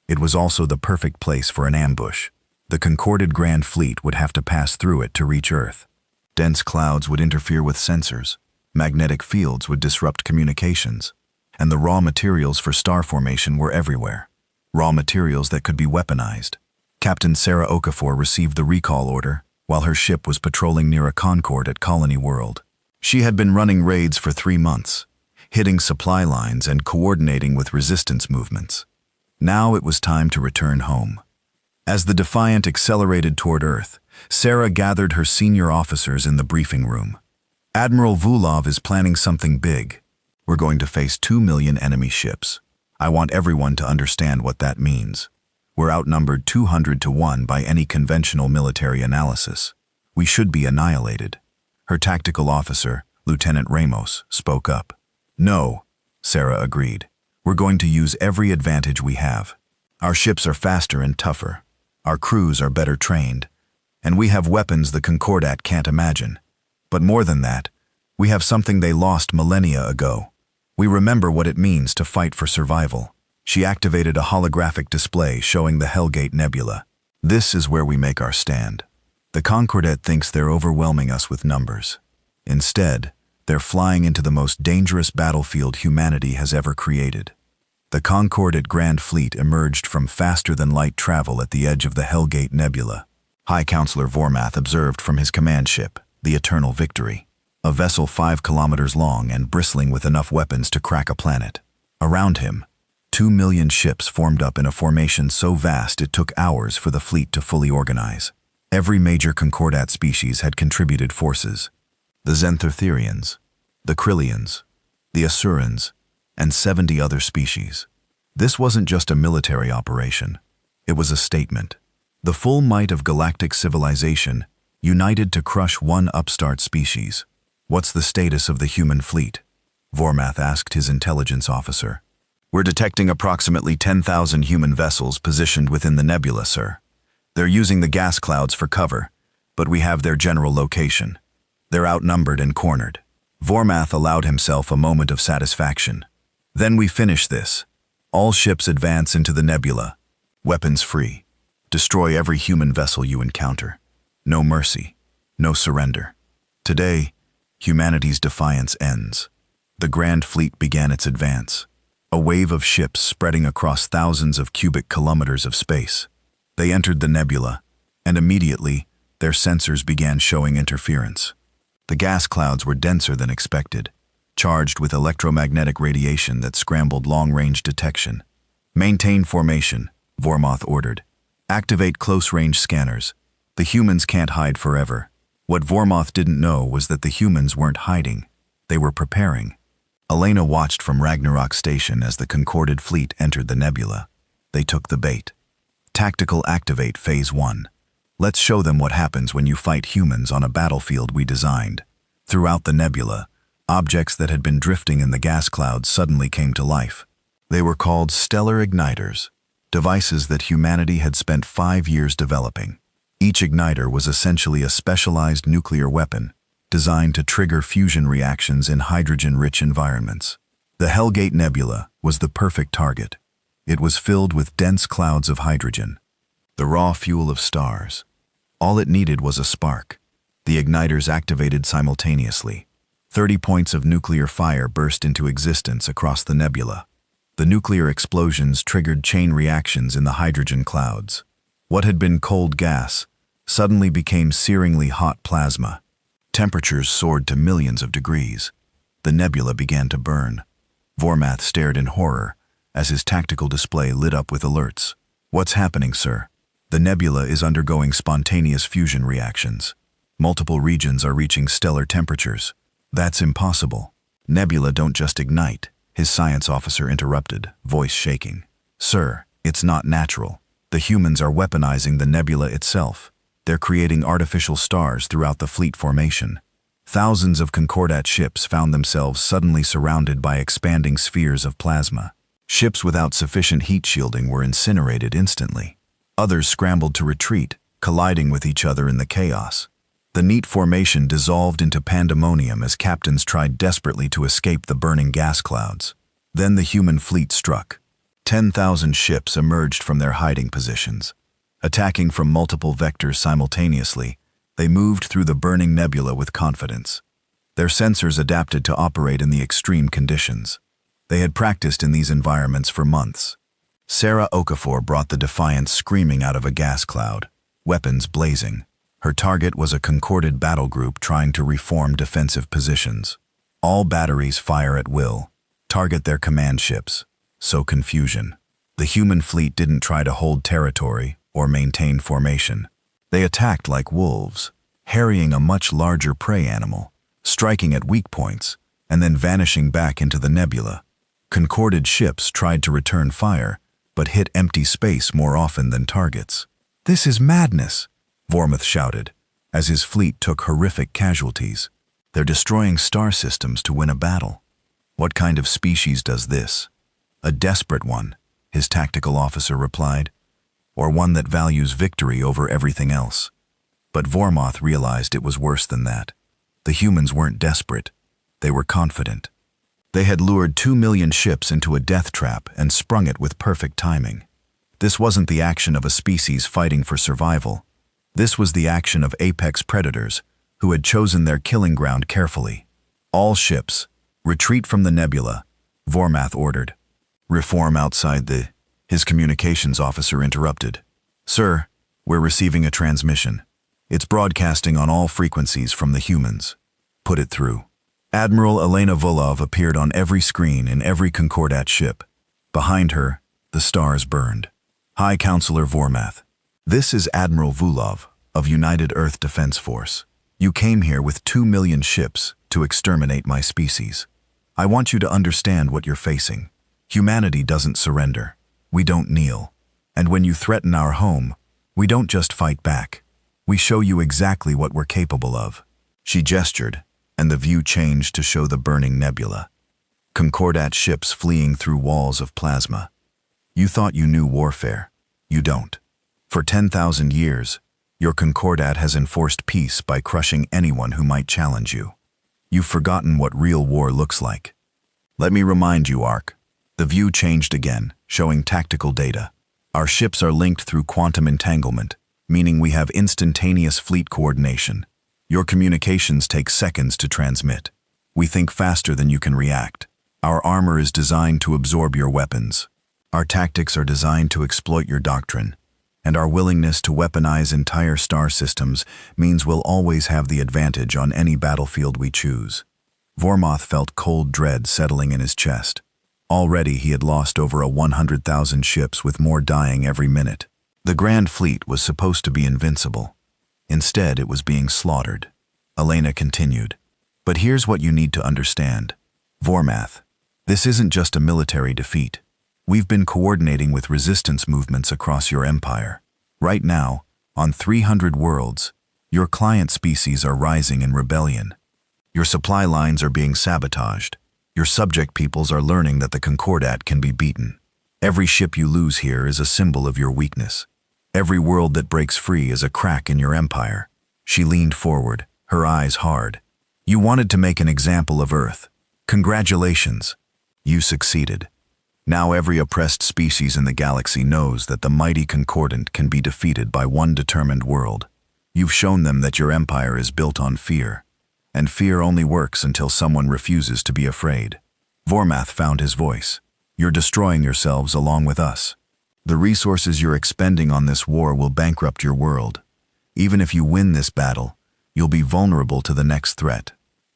It was also the perfect place for an ambush. The concorded Grand Fleet would have to pass through it to reach Earth. Dense clouds would interfere with sensors, magnetic fields would disrupt communications, and the raw materials for star formation were everywhere. Raw materials that could be weaponized. Captain Sarah Okafor received the recall order while her ship was patrolling near a Concord at Colony World. She had been running raids for 3 months, hitting supply lines and coordinating with resistance movements. Now it was time to return home. As the Defiant accelerated toward Earth, Sarah gathered her senior officers in the briefing room. "Admiral Vulov is planning something big. We're going to face 2 million enemy ships. I want everyone to understand what that means. We're outnumbered 200 to 1 by any conventional military analysis. We should be annihilated." Her tactical officer, Lieutenant Ramos, spoke up. "No," Sarah agreed. "We're going to use every advantage we have. Our ships are faster and tougher. Our crews are better trained. And we have weapons the Concordat can't imagine. But more than that, we have something they lost millennia ago. We remember what it means to fight for survival." She activated a holographic display showing the Hellgate Nebula. "This is where we make our stand. The Concordat thinks they're overwhelming us with numbers. Instead, they're flying into the most dangerous battlefield humanity has ever created." The Concordat Grand Fleet emerged from faster-than-light travel at the edge of the Hellgate Nebula. High Counselor Vormath observed from his command ship, the Eternal Victory, a vessel 5 kilometers long and bristling with enough weapons to crack a planet. Around him, 2 million ships formed up in a formation so vast it took hours for the fleet to fully organize. Every major Concordat species had contributed forces. The Xanthortherians, the Krillians, the Asurans, and 70 other species. This wasn't just a military operation. It was a statement. The full might of galactic civilization united to crush one upstart species. "What's the status of the human fleet?" Vormath asked his intelligence officer. "We're detecting approximately 10,000 human vessels positioned within the nebula, sir. They're using the gas clouds for cover, but we have their general location. They're outnumbered and cornered." Vormath allowed himself a moment of satisfaction. "Then we finish this. All ships advance into the nebula, weapons free. Destroy every human vessel you encounter. No mercy, no surrender. Today, humanity's defiance ends." The Grand Fleet began its advance, a wave of ships spreading across thousands of cubic kilometers of space. They entered the nebula, and immediately, their sensors began showing interference. The gas clouds were denser than expected, charged with electromagnetic radiation that scrambled long-range detection. "Maintain formation," Vormoth ordered. "Activate close-range scanners. The humans can't hide forever." What Vormoth didn't know was that the humans weren't hiding. They were preparing. Elena watched from Ragnarok Station as the concorded fleet entered the nebula. They took the bait. Tactical Activate Phase 1. Let's show them what happens when you fight humans on a battlefield we designed. Throughout the nebula, objects that had been drifting in the gas clouds suddenly came to life. They were called stellar igniters, devices that humanity had spent 5 years developing. Each igniter was essentially a specialized nuclear weapon designed to trigger fusion reactions in hydrogen-rich environments. The Hellgate Nebula was the perfect target. It was filled with dense clouds of hydrogen, the raw fuel of stars. All it needed was a spark. The igniters activated simultaneously. 30 points of nuclear fire burst into existence across the nebula. The nuclear explosions triggered chain reactions in the hydrogen clouds. What had been cold gas suddenly became searingly hot plasma. Temperatures soared to millions of degrees. The nebula began to burn. Vormoth stared in horror as his tactical display lit up with alerts. "What's happening, sir?" "The nebula is undergoing spontaneous fusion reactions. Multiple regions are reaching stellar temperatures." "That's impossible. Nebula don't just ignite," his science officer interrupted, voice shaking. "Sir, it's not natural. The humans are weaponizing the nebula itself. They're creating artificial stars throughout the fleet formation." Thousands of Concordat ships found themselves suddenly surrounded by expanding spheres of plasma. Ships without sufficient heat shielding were incinerated instantly. Others scrambled to retreat, colliding with each other in the chaos. The neat formation dissolved into pandemonium as captains tried desperately to escape the burning gas clouds. Then the human fleet struck. 10,000 ships emerged from their hiding positions. Attacking from multiple vectors simultaneously, they moved through the burning nebula with confidence. Their sensors adapted to operate in the extreme conditions. They had practiced in these environments for months. Sarah Okafor brought the Defiance screaming out of a gas cloud, weapons blazing. Her target was a concorded battle group trying to reform defensive positions. All batteries fire at will. Target their command ships. Sow confusion. The human fleet didn't try to hold territory or maintain formation. They attacked like wolves, harrying a much larger prey animal, striking at weak points, and then vanishing back into the nebula. Concorded ships tried to return fire, but hit empty space more often than targets. "This is madness," Vormoth shouted, as his fleet took horrific casualties. "They're destroying star systems to win a battle." "What kind of species does this?" "A desperate one," his tactical officer replied, "or one that values victory over everything else." But Vormoth realized it was worse than that. The humans weren't desperate. They were confident. They had lured 2 million ships into a death trap and sprung it with perfect timing. This wasn't the action of a species fighting for survival. This was the action of apex predators who had chosen their killing ground carefully. "All ships, retreat from the nebula," Vormoth ordered. "Reform outside the..." His communications officer interrupted. "Sir, we're receiving a transmission. It's broadcasting on all frequencies from the humans. Put it through." Admiral Elena Volov appeared on every screen in every Concordat ship. Behind her, the stars burned. "High Counselor Vormoth, this is Admiral Volov of United Earth Defense Force. You came here with 2 million ships to exterminate my species. I want you to understand what you're facing. Humanity doesn't surrender. We don't kneel. And when you threaten our home, we don't just fight back. We show you exactly what we're capable of." She gestured, and the view changed to show the burning nebula. Concordat ships fleeing through walls of plasma. You thought you knew warfare. You don't. For 10,000 years, your Concordat has enforced peace by crushing anyone who might challenge you. You've forgotten what real war looks like. Let me remind you, Ark. The view changed again, showing tactical data. Our ships are linked through quantum entanglement, meaning we have instantaneous fleet coordination. Your communications take seconds to transmit. We think faster than you can react. Our armor is designed to absorb your weapons. Our tactics are designed to exploit your doctrine. And our willingness to weaponize entire star systems means we'll always have the advantage on any battlefield we choose. Vormoth felt cold dread settling in his chest. Already he had lost over 100,000 ships with more dying every minute. The Grand Fleet was supposed to be invincible. Instead, it was being slaughtered. Elena continued. But here's what you need to understand. Vormath, this isn't just a military defeat. We've been coordinating with resistance movements across your empire. Right now, on 300 worlds, your client species are rising in rebellion. Your supply lines are being sabotaged. Your subject peoples are learning that the Concordat can be beaten. Every ship you lose here is a symbol of your weakness. Every world that breaks free is a crack in your empire. She leaned forward, her eyes hard. You wanted to make an example of Earth. Congratulations. You succeeded. Now every oppressed species in the galaxy knows that the mighty Concordant can be defeated by one determined world. You've shown them that your empire is built on fear. And fear only works until someone refuses to be afraid. Vormath found his voice. You're destroying yourselves along with us. The resources you're expending on this war will bankrupt your world. Even if you win this battle, you'll be vulnerable to the next threat.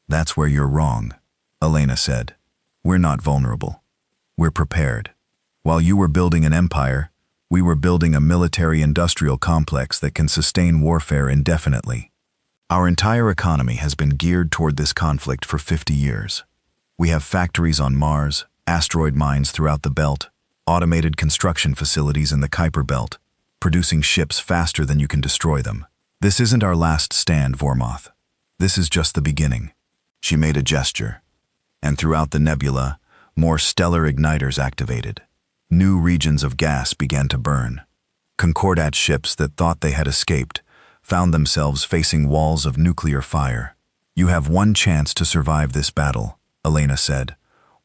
That's where you're wrong, Elena said. We're not vulnerable. We're prepared. While you were building an empire, we were building a military-industrial complex that can sustain warfare indefinitely. Our entire economy has been geared toward this conflict for 50 years. We have factories on Mars, asteroid mines throughout the belt, automated construction facilities in the Kuiper Belt, producing ships faster than you can destroy them. This isn't our last stand, Vormath. This is just the beginning. She made a gesture. And throughout the nebula, more stellar igniters activated. New regions of gas began to burn. Concordat ships that thought they had escaped found themselves facing walls of nuclear fire. You have one chance to survive this battle, Elena said.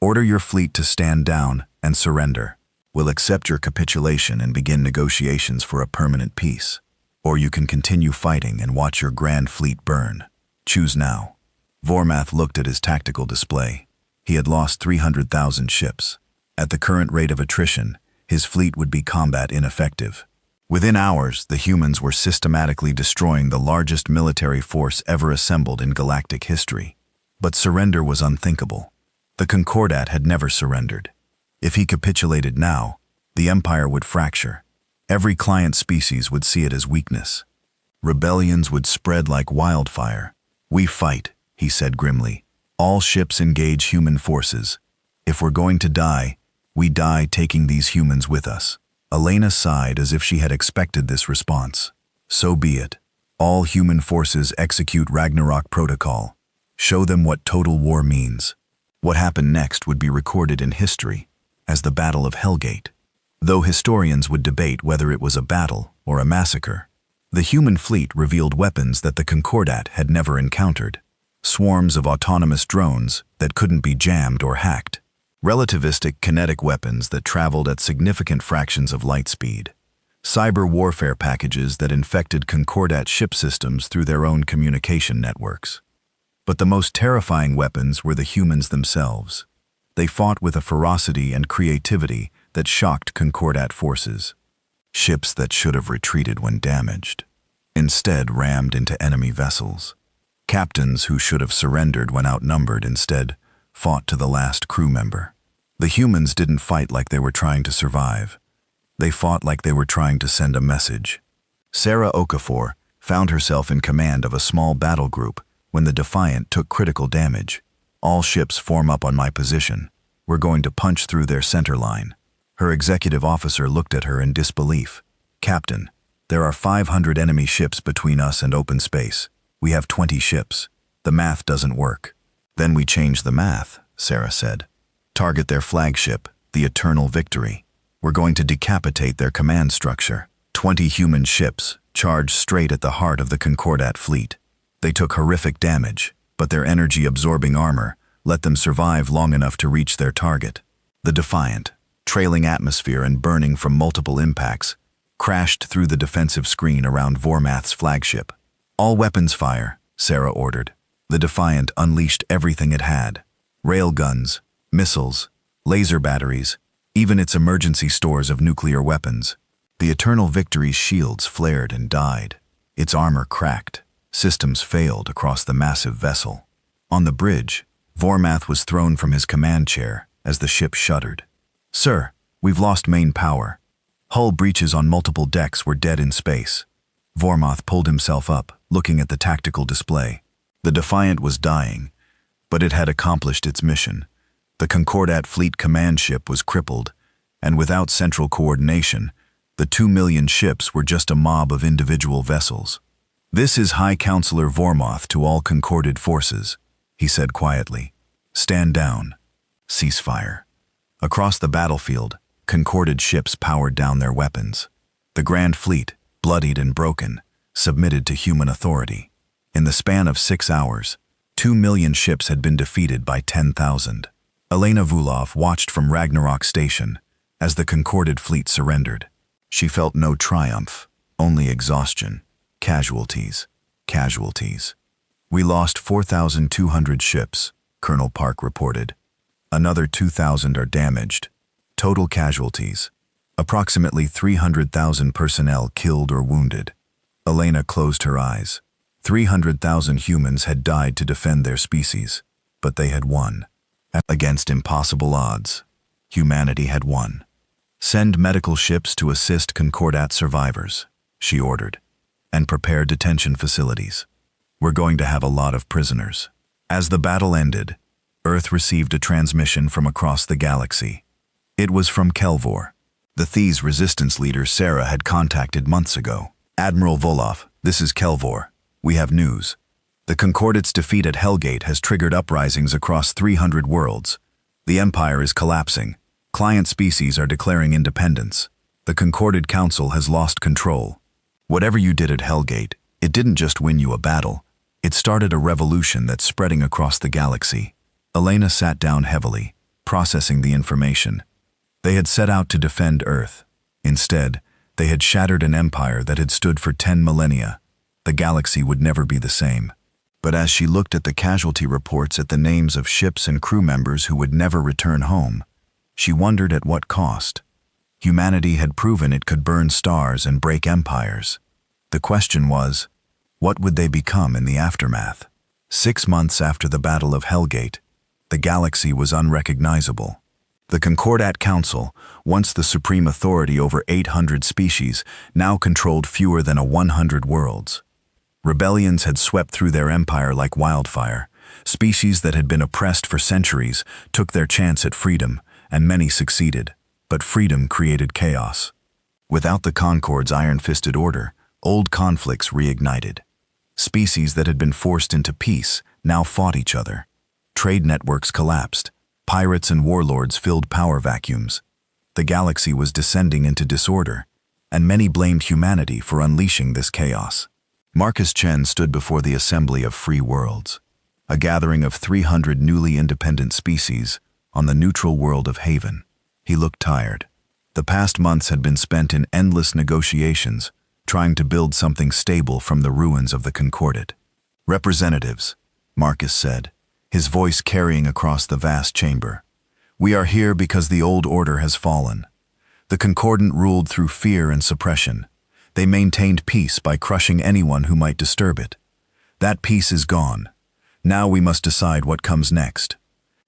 Order your fleet to stand down and surrender. We'll accept your capitulation and begin negotiations for a permanent peace. Or you can continue fighting and watch your grand fleet burn. Choose now. Vormath looked at his tactical display. He had lost 300,000 ships. At the current rate of attrition, his fleet would be combat ineffective. Within hours, the humans were systematically destroying the largest military force ever assembled in galactic history. But surrender was unthinkable. The Concordat had never surrendered. If he capitulated now, the Empire would fracture. Every client species would see it as weakness. Rebellions would spread like wildfire. We fight, he said grimly. All ships engage human forces. If we're going to die, we die taking these humans with us. Elena sighed as if she had expected this response. So be it. All human forces execute Ragnarok Protocol. Show them what total war means. What happened next would be recorded in history as the Battle of Hellgate. Though historians would debate whether it was a battle or a massacre, the human fleet revealed weapons that the Concordat had never encountered. Swarms of autonomous drones that couldn't be jammed or hacked. Relativistic kinetic weapons that traveled at significant fractions of light speed. Cyber warfare packages that infected Concordat ship systems through their own communication networks. But the most terrifying weapons were the humans themselves. They fought with a ferocity and creativity that shocked Concordat forces. Ships that should have retreated when damaged, instead rammed into enemy vessels. Captains who should have surrendered when outnumbered instead fought to the last crew member. The humans didn't fight like they were trying to survive. They fought like they were trying to send a message. Sarah Okafor found herself in command of a small battle group when the Defiant took critical damage. All ships form up on my position. We're going to punch through their center line. Her executive officer looked at her in disbelief. Captain, there are 500 enemy ships between us and open space. We have 20 ships. The math doesn't work. Then we change the math, Sarah said. Target their flagship, the Eternal Victory. We're going to decapitate their command structure. 20 human ships charged straight at the heart of the Concordat fleet. They took horrific damage, but their energy-absorbing armor let them survive long enough to reach their target. The Defiant, trailing atmosphere and burning from multiple impacts, crashed through the defensive screen around Vormath's flagship. All weapons fire, Sarah ordered. The Defiant unleashed everything it had. Railguns, missiles, laser batteries, even its emergency stores of nuclear weapons. The Eternal Victory's shields flared and died. Its armor cracked. Systems failed across the massive vessel. On the bridge, Vormath was thrown from his command chair as the ship shuddered. Sir, we've lost main power. Hull breaches on multiple decks were dead in space. Vormath pulled himself up, looking at the tactical display. The Defiant was dying, but it had accomplished its mission. The Concordat Fleet command ship was crippled, and without central coordination, the 2 million ships were just a mob of individual vessels. "This is High Counselor Vormoth to all Concorded forces," he said quietly. "Stand down. Ceasefire." Across the battlefield, Concorded ships powered down their weapons. The Grand Fleet, bloodied and broken, submitted to human authority. In the span of 6 hours, 2 million ships had been defeated by 10,000. Elena Vulov watched from Ragnarok Station as the Concorded fleet surrendered. She felt no triumph, only exhaustion. Casualties. Casualties. "We lost 4,200 ships," Colonel Park reported. "Another 2,000 are damaged. Total casualties. Approximately 300,000 personnel killed or wounded." Elena closed her eyes. 300,000 humans had died to defend their species, but they had won. Against impossible odds, humanity had won. "Send medical ships to assist Concordat survivors," she ordered, "and prepare detention facilities. We're going to have a lot of prisoners." As the battle ended, Earth received a transmission from across the galaxy. It was from Kelvor. The Thieves resistance leader Sarah had contacted months ago. "Admiral Volov, this is Kelvor. We have news. The Concordat's defeat at Hellgate has triggered uprisings across 300 worlds. The Empire is collapsing. Client species are declaring independence. The Concorded Council has lost control. Whatever you did at Hellgate, it didn't just win you a battle. It started a revolution that's spreading across the galaxy." Elena sat down heavily, processing the information. They had set out to defend Earth. Instead, they had shattered an empire that had stood for 10 millennia. The galaxy would never be the same. But as she looked at the casualty reports at the names of ships and crew members who would never return home, she wondered at what cost. Humanity had proven it could burn stars and break empires. The question was, what would they become in the aftermath? 6 months after the Battle of Hellgate, the galaxy was unrecognizable. The Concordat Council, once the supreme authority over 800 species, now controlled fewer than 100 worlds. Rebellions had swept through their empire like wildfire. Species that had been oppressed for centuries took their chance at freedom, and many succeeded. But freedom created chaos. Without the Concord's iron-fisted order, old conflicts reignited. Species that had been forced into peace now fought each other. Trade networks collapsed. Pirates and warlords filled power vacuums. The galaxy was descending into disorder, and many blamed humanity for unleashing this chaos. Marcus Chen stood before the Assembly of Free Worlds, a gathering of 300 newly independent species on the neutral world of Haven. He looked tired. The past months had been spent in endless negotiations, trying to build something stable from the ruins of the Concordat. "Representatives," Marcus said, his voice carrying across the vast chamber. "We are here because the old order has fallen. The Concordant ruled through fear and suppression. They maintained peace by crushing anyone who might disturb it. That peace is gone. Now we must decide what comes next."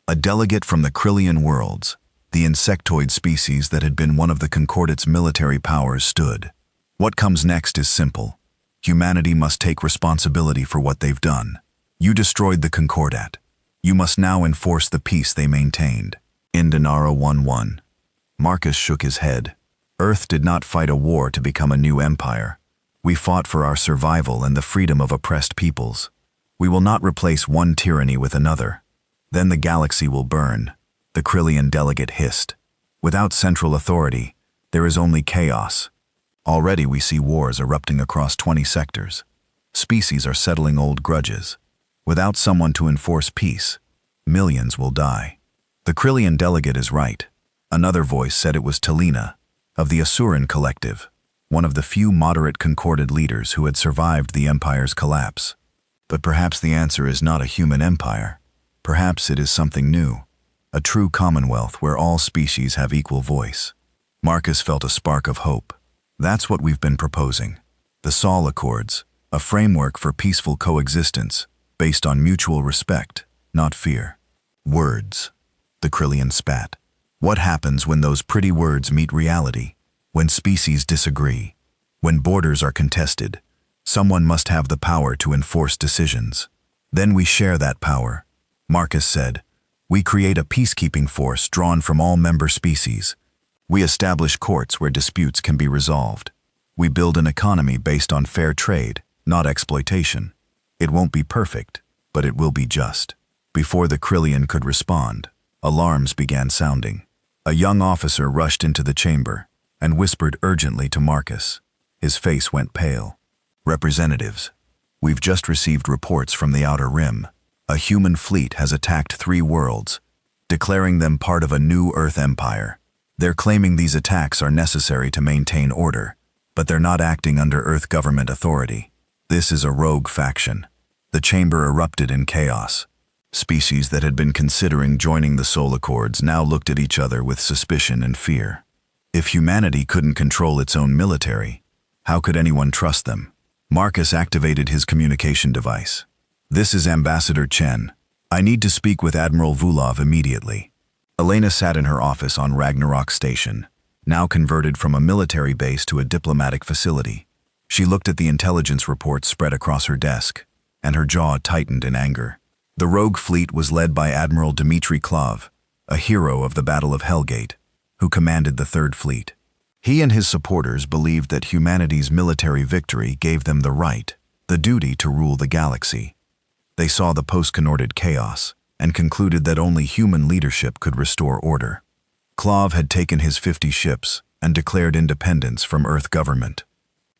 A delegate from the Krillian worlds, the insectoid species that had been one of the Concordat's military powers, stood. "What comes next is simple. Humanity must take responsibility for what they've done. You destroyed the Concordat. You must now enforce the peace they maintained." Indanara 1-1. Marcus shook his head. "Earth did not fight a war to become a new empire. We fought for our survival and the freedom of oppressed peoples. We will not replace one tyranny with another. Then the galaxy will burn," the Krillian delegate hissed. "Without central authority, there is only chaos. Already we see wars erupting across 20 sectors. Species are settling old grudges. Without someone to enforce peace, millions will die." "The Krillian delegate is right." Another voice said. It was Talina, of the Asuran Collective, one of the few moderate Concorded leaders who had survived the Empire's collapse. "But perhaps the answer is not a human empire. Perhaps it is something new, a true commonwealth where all species have equal voice." Marcus felt a spark of hope. "That's what we've been proposing. The Sol Accords, a framework for peaceful coexistence, based on mutual respect, not fear." "Words," the Krillian spat. "What happens when those pretty words meet reality? When species disagree? When borders are contested? Someone must have the power to enforce decisions. Then we share that power. Marcus said, we create a peacekeeping force drawn from all member species. We establish courts where disputes can be resolved. We build an economy based on fair trade, not exploitation. It won't be perfect, but it will be just. Before the Krillian could respond, alarms began sounding. A young officer rushed into the chamber and whispered urgently to Marcus. His face went pale. Representatives, we've just received reports from the Outer Rim. A human fleet has attacked 3 worlds, declaring them part of a new Earth empire. They're claiming these attacks are necessary to maintain order, but they're not acting under Earth government authority. This is a rogue faction. The chamber erupted in chaos. Species that had been considering joining the Soul Accords now looked at each other with suspicion and fear. If humanity couldn't control its own military, how could anyone trust them? Marcus activated his communication device. This is Ambassador Chen. I need to speak with Admiral Vulov immediately. Elena sat in her office on Ragnarok Station, now converted from a military base to a diplomatic facility. She looked at the intelligence reports spread across her desk, and her jaw tightened in anger. The rogue fleet was led by Admiral Dmitry Klov, a hero of the Battle of Hellgate, who commanded the Third Fleet. He and his supporters believed that humanity's military victory gave them the right, the duty to rule the galaxy. They saw the post-conorded chaos and concluded that only human leadership could restore order. Klov had taken his 50 ships and declared independence from Earth government.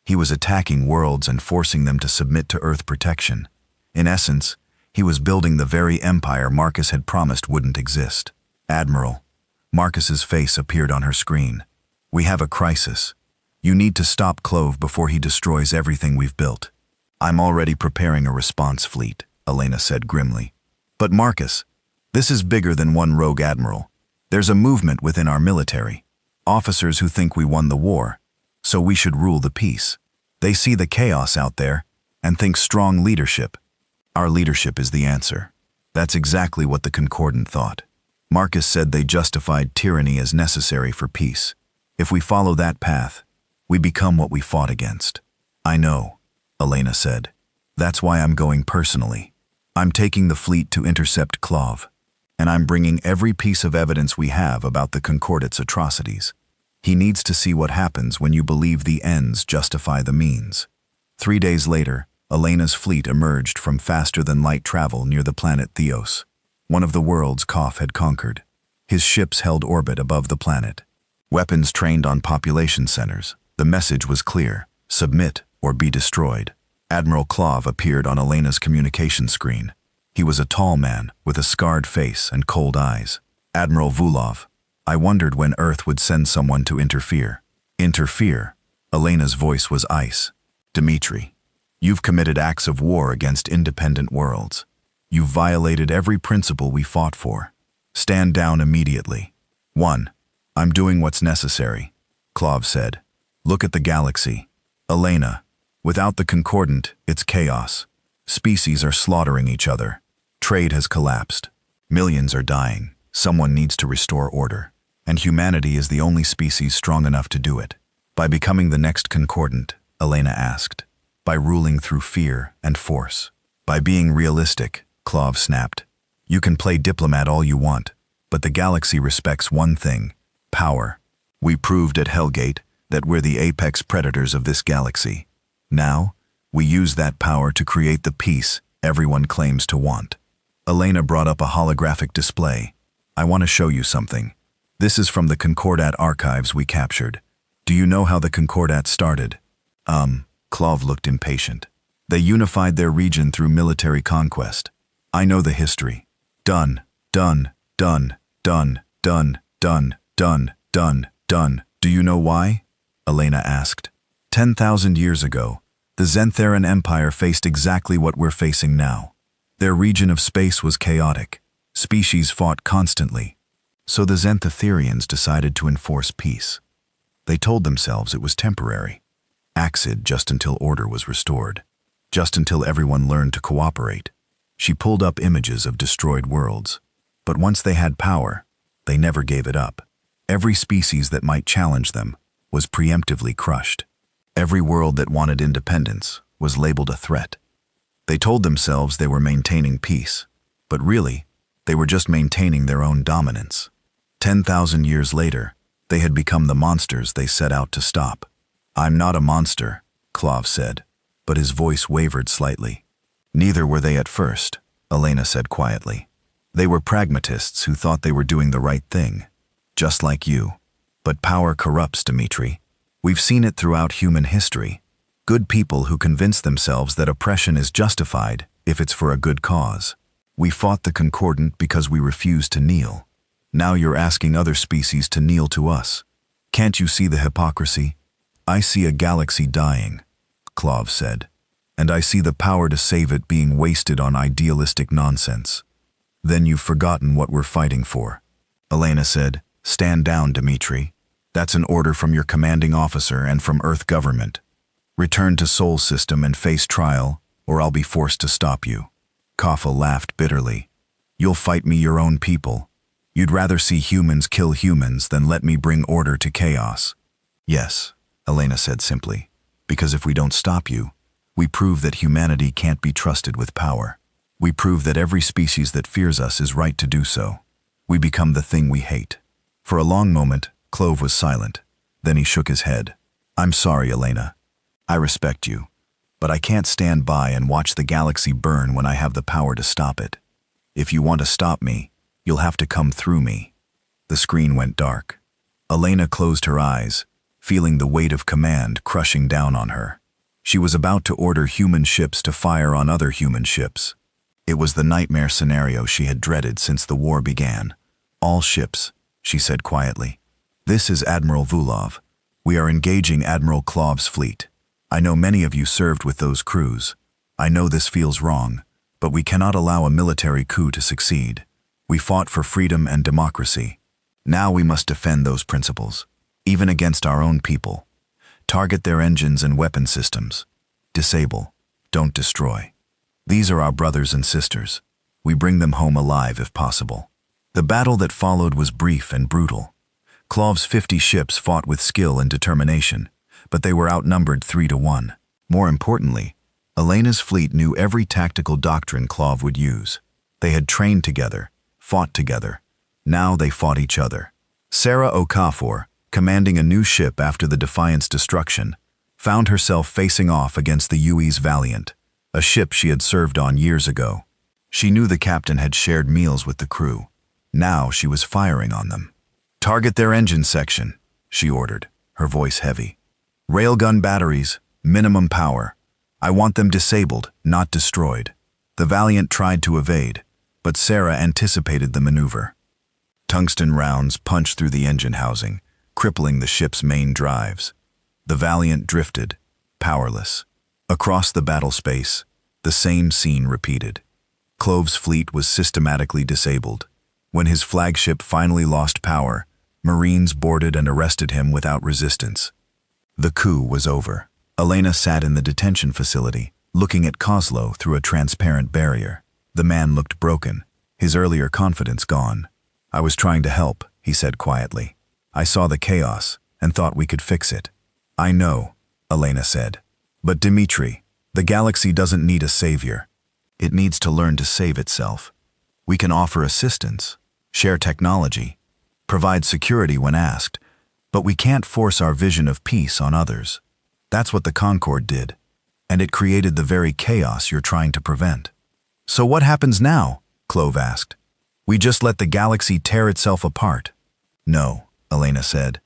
He was attacking worlds and forcing them to submit to Earth protection. In essence, he was building the very empire Marcus had promised wouldn't exist. Admiral, Marcus's face appeared on her screen. We have a crisis. You need to stop Klov before he destroys everything we've built. I'm already preparing a response fleet, Elena said grimly. But Marcus, this is bigger than one rogue admiral. There's a movement within our military. Officers who think we won the war, so we should rule the peace. They see the chaos out there and think strong leadership. Our leadership is the answer. That's exactly what the Concordant thought. Marcus said they justified tyranny as necessary for peace. If we follow that path, we become what we fought against. I know, Elena said. That's why I'm going personally. I'm taking the fleet to intercept Klov, and I'm bringing every piece of evidence we have about the Concordate's atrocities. He needs to see what happens when you believe the ends justify the means. 3 days later, Elena's fleet emerged from faster-than-light travel near the planet Theos, one of the worlds Koff had conquered. His ships held orbit above the planet. Weapons trained on population centers. The message was clear: submit or be destroyed. Admiral Klov appeared on Elena's communication screen. He was a tall man with a scarred face and cold eyes. Admiral Vulov, I wondered when Earth would send someone to interfere. Interfere? Elena's voice was ice. Dmitry, you've committed acts of war against independent worlds. You've violated every principle we fought for. Stand down immediately. 1. I'm doing what's necessary, Klov said. Look at the galaxy. Elena, without the Concordant, it's chaos. Species are slaughtering each other. Trade has collapsed. Millions are dying. Someone needs to restore order. And humanity is the only species strong enough to do it. By becoming the next Concordant, Elena asked. By ruling through fear and force. By being realistic, Klov snapped. You can play diplomat all you want, but the galaxy respects one thing: power. We proved at Hellgate that we're the apex predators of this galaxy. Now, we use that power to create the peace everyone claims to want. Elena brought up a holographic display. I want to show you something. This is from the Concordat archives we captured. Do you know how the Concordat started? Klov looked impatient. They unified their region through military conquest. I know the history. Done, done, done, done, done, done, done, done, done. Do you know why? Elena asked. 10,000 years ago, the Zentheran Empire faced exactly what we're facing now. Their region of space was chaotic. Species fought constantly. So the Zenthetherians decided to enforce peace. They told themselves it was temporary. Axid just until order was restored. Just until everyone learned to cooperate. She pulled up images of destroyed worlds. But once they had power, they never gave it up. Every species that might challenge them was preemptively crushed. Every world that wanted independence was labeled a threat. They told themselves they were maintaining peace, but really, they were just maintaining their own dominance. 10,000 years later, they had become the monsters they set out to stop. "I'm not a monster," Clov said, but his voice wavered slightly. "Neither were they at first," Elena said quietly. "They were pragmatists who thought they were doing the right thing, just like you. But power corrupts, Dmitri. We've seen it throughout human history. Good people who convince themselves that oppression is justified if it's for a good cause. We fought the Concordant because we refused to kneel. Now you're asking other species to kneel to us. Can't you see the hypocrisy?" "I see a galaxy dying," Clov said, "and I see the power to save it being wasted on idealistic nonsense." "Then you've forgotten what we're fighting for," Elena said. "Stand down, Dmitri. That's an order from your commanding officer and from Earth government. Return to Sol System and face trial, or I'll be forced to stop you." Kaffa laughed bitterly. "You'll fight me your own people. You'd rather see humans kill humans than let me bring order to chaos." "Yes," Elena said simply, "because if we don't stop you, we prove that humanity can't be trusted with power. We prove that every species that fears us is right to do so. We become the thing we hate." For a long moment, Clove was silent. Then he shook his head. "I'm sorry, Elena. I respect you, but I can't stand by and watch the galaxy burn when I have the power to stop it. If you want to stop me, you'll have to come through me." The screen went dark. Elena closed her eyes, feeling the weight of command crushing down on her. She was about to order human ships to fire on other human ships. It was the nightmare scenario she had dreaded since the war began. "All ships," she said quietly. "This is Admiral Vulov. We are engaging Admiral Klov's fleet. I know many of you served with those crews. I know this feels wrong, but we cannot allow a military coup to succeed. We fought for freedom and democracy. Now we must defend those principles, even against our own people. Target their engines and weapon systems. Disable, don't destroy. These are our brothers and sisters. We bring them home alive if possible." The battle that followed was brief and brutal. Klov's 50 ships fought with skill and determination, but they were outnumbered 3-1. More importantly, Elena's fleet knew every tactical doctrine Clov would use. They had trained together, fought together. Now they fought each other. Sarah Okafor, commanding a new ship after the Defiant's destruction, found herself facing off against the UE's Valiant, a ship she had served on years ago. She knew the captain had shared meals with the crew. Now she was firing on them. "Target their engine section," she ordered, her voice heavy. "Railgun batteries, minimum power. I want them disabled, not destroyed." The Valiant tried to evade, but Sarah anticipated the maneuver. Tungsten rounds punched through the engine housing, crippling the ship's main drives. The Valiant drifted, powerless. Across the battle space, the same scene repeated. Clove's fleet was systematically disabled. When his flagship finally lost power, Marines boarded and arrested him without resistance. The coup was over. Elena sat in the detention facility, looking at Kozlo through a transparent barrier. The man looked broken, his earlier confidence gone. "I was trying to help," he said quietly. "I saw the chaos and thought we could fix it." "I know," Elena said. "But Dmitri, the galaxy doesn't need a savior. It needs to learn to save itself. We can offer assistance, share technology, provide security when asked, but we can't force our vision of peace on others. That's what the Concord did, and it created the very chaos you're trying to prevent." "So what happens now?" Clove asked. "We just let the galaxy tear itself apart." "No," Elena said.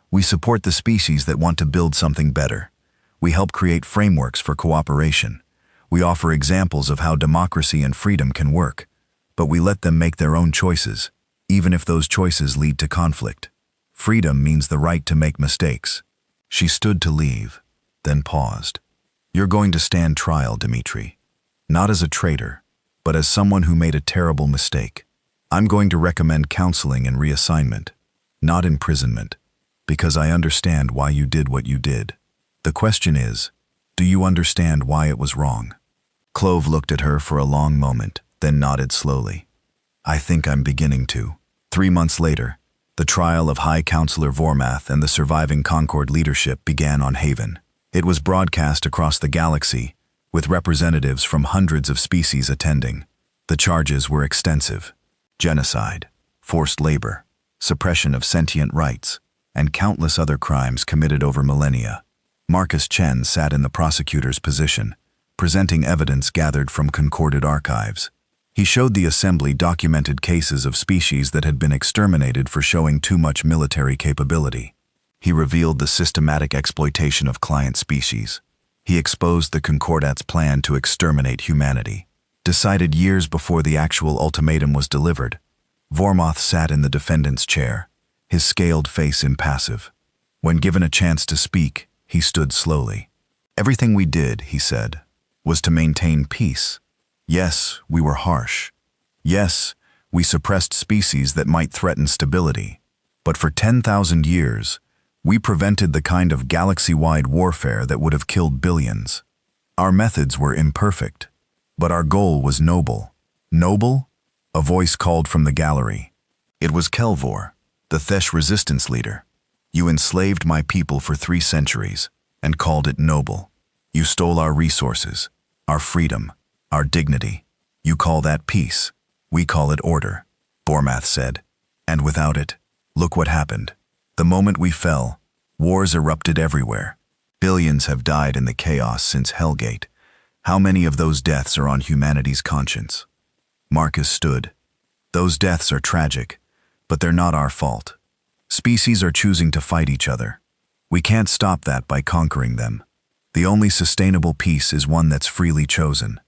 "We support the species that want to build something better. We help create frameworks for cooperation. We offer examples of how democracy and freedom can work, but we let them make their own choices, even if those choices lead to conflict. Freedom means the right to make mistakes." She stood to leave, then paused. "You're going to stand trial, Dmitri. Not as a traitor, but as someone who made a terrible mistake. I'm going to recommend counseling and reassignment, not imprisonment, because I understand why you did what you did. The question is, do you understand why it was wrong?" Clove looked at her for a long moment, then nodded slowly. "I think I'm beginning to." 3 months later, the trial of High Counselor Vormath and the surviving Concord leadership began on Haven. It was broadcast across the galaxy, with representatives from hundreds of species attending. The charges were extensive: genocide, forced labor, suppression of sentient rights, and countless other crimes committed over millennia. Marcus Chen sat in the prosecutor's position, presenting evidence gathered from concorded archives. He showed the assembly documented cases of species that had been exterminated for showing too much military capability. He revealed the systematic exploitation of client species. He exposed the Concordat's plan to exterminate humanity. Decided years before the actual ultimatum was delivered, Vormoth sat in the defendant's chair, his scaled face impassive. When given a chance to speak, he stood slowly. "Everything we did," he said, "was to maintain peace. Yes, we were harsh. Yes, we suppressed species that might threaten stability. But for 10,000 years, we prevented the kind of galaxy-wide warfare that would have killed billions. Our methods were imperfect, but our goal was noble." "Noble?" a voice called from the gallery. It was Kelvor, the Thesh resistance leader. "You enslaved my people for 3 centuries and called it noble. You stole our resources, our freedom, our dignity. You call that peace. We call it order," Vormoth said. "And without it, look what happened. The moment we fell, wars erupted everywhere. Billions have died in the chaos since Hellgate. How many of those deaths are on humanity's conscience?" Marcus stood. "Those deaths are tragic, but they're not our fault. Species are choosing to fight each other. We can't stop that by conquering them. The only sustainable peace is one that's freely chosen."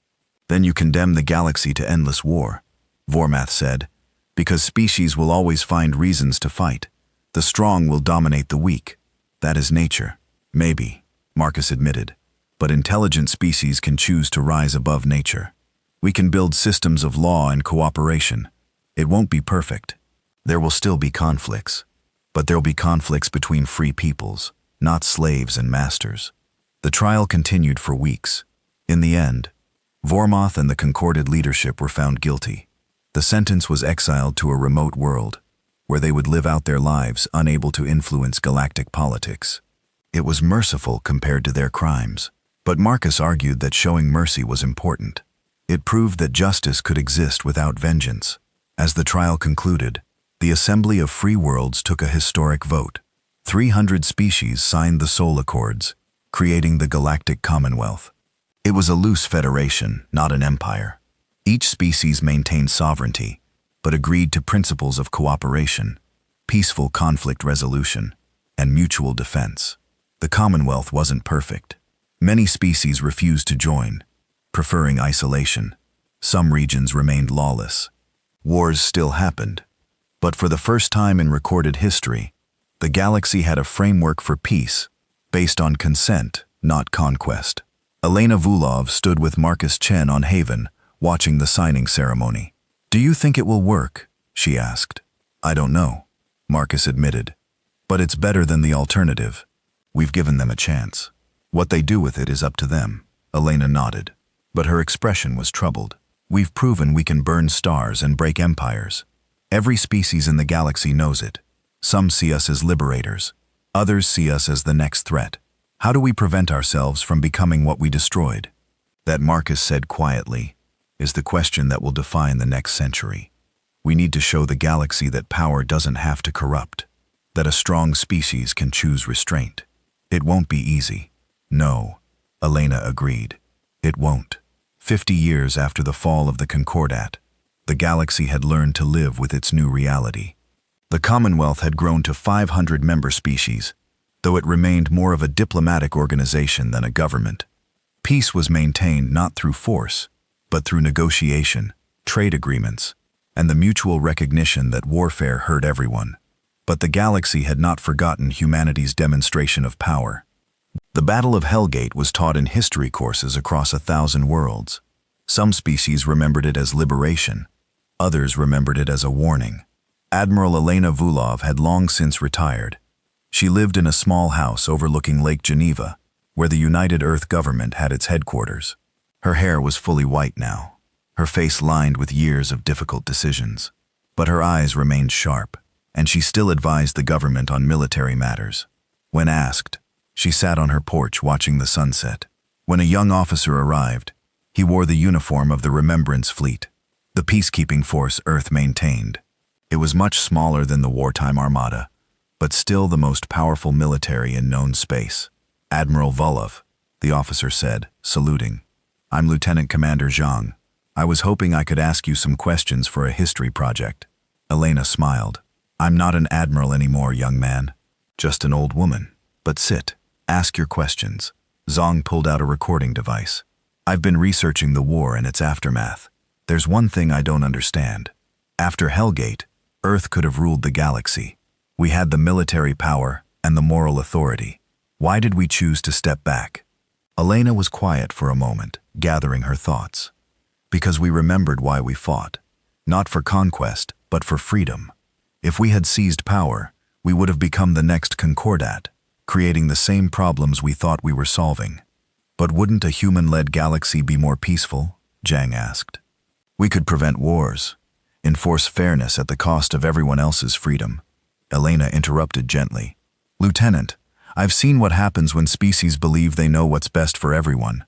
"Then you condemn the galaxy to endless war," Vormoth said, "because species will always find reasons to fight. The strong will dominate the weak. That is nature." "Maybe," Marcus admitted, "but intelligent species can choose to rise above nature. We can build systems of law and cooperation. It won't be perfect. There will still be conflicts. But there'll be conflicts between free peoples, not slaves and masters." The trial continued for weeks. In the end, Vormoth and the concorded leadership were found guilty. The sentence was exiled to a remote world, where they would live out their lives unable to influence galactic politics. It was merciful compared to their crimes. But Marcus argued that showing mercy was important. It proved that justice could exist without vengeance. As the trial concluded, the Assembly of Free Worlds took a historic vote. 300 species signed the Soul Accords, creating the Galactic Commonwealth. It was a loose federation, not an empire. Each species maintained sovereignty, but agreed to principles of cooperation, peaceful conflict resolution, and mutual defense. The Commonwealth wasn't perfect. Many species refused to join, preferring isolation. Some regions remained lawless. Wars still happened. But for the first time in recorded history, the galaxy had a framework for peace, based on consent, not conquest. Elena Vulov stood with Marcus Chen on Haven, watching the signing ceremony. "Do you think it will work?" she asked. "I don't know," Marcus admitted. "But it's better than the alternative. We've given them a chance. What they do with it is up to them." Elena nodded, but her expression was troubled. "We've proven we can burn stars and break empires. Every species in the galaxy knows it. Some see us as liberators. Others see us as the next threat. How do we prevent ourselves from becoming what we destroyed?" That, Marcus said quietly, is the question that will define the next century. We need to show the galaxy that power doesn't have to corrupt, that a strong species can choose restraint. It won't be easy. No, Elena agreed. It won't. 50 years after the fall of the Concordat, the galaxy had learned to live with its new reality. The Commonwealth had grown to 500 member species, though it remained more of a diplomatic organization than a government. Peace was maintained not through force, but through negotiation, trade agreements, and the mutual recognition that warfare hurt everyone. But the galaxy had not forgotten humanity's demonstration of power. The Battle of Hellgate was taught in history courses across 1,000 worlds. Some species remembered it as liberation. Others remembered it as a warning. Admiral Elena Vulov had long since retired. She lived in a small house overlooking Lake Geneva, where the United Earth government had its headquarters. Her hair was fully white now, her face lined with years of difficult decisions. But her eyes remained sharp, and she still advised the government on military matters. When asked, she sat on her porch watching the sunset. When a young officer arrived, he wore the uniform of the Remembrance Fleet, the peacekeeping force Earth maintained. It was much smaller than the wartime Armada, but still the most powerful military in known space. Admiral Volov, the officer said, saluting. I'm Lieutenant Commander Zhang. I was hoping I could ask you some questions for a history project. Elena smiled. I'm not an admiral anymore, young man. Just an old woman. But sit. Ask your questions. Zhang pulled out a recording device. I've been researching the war and its aftermath. There's one thing I don't understand. After Hellgate, Earth could have ruled the galaxy. We had the military power and the moral authority. Why did we choose to step back? Elena was quiet for a moment, gathering her thoughts. Because we remembered why we fought. Not for conquest, but for freedom. If we had seized power, we would have become the next Concordat, creating the same problems we thought we were solving. But wouldn't a human-led galaxy be more peaceful? Zhang asked. We could prevent wars, enforce fairness at the cost of everyone else's freedom. Elena interrupted gently. Lieutenant, I've seen what happens when species believe they know what's best for everyone.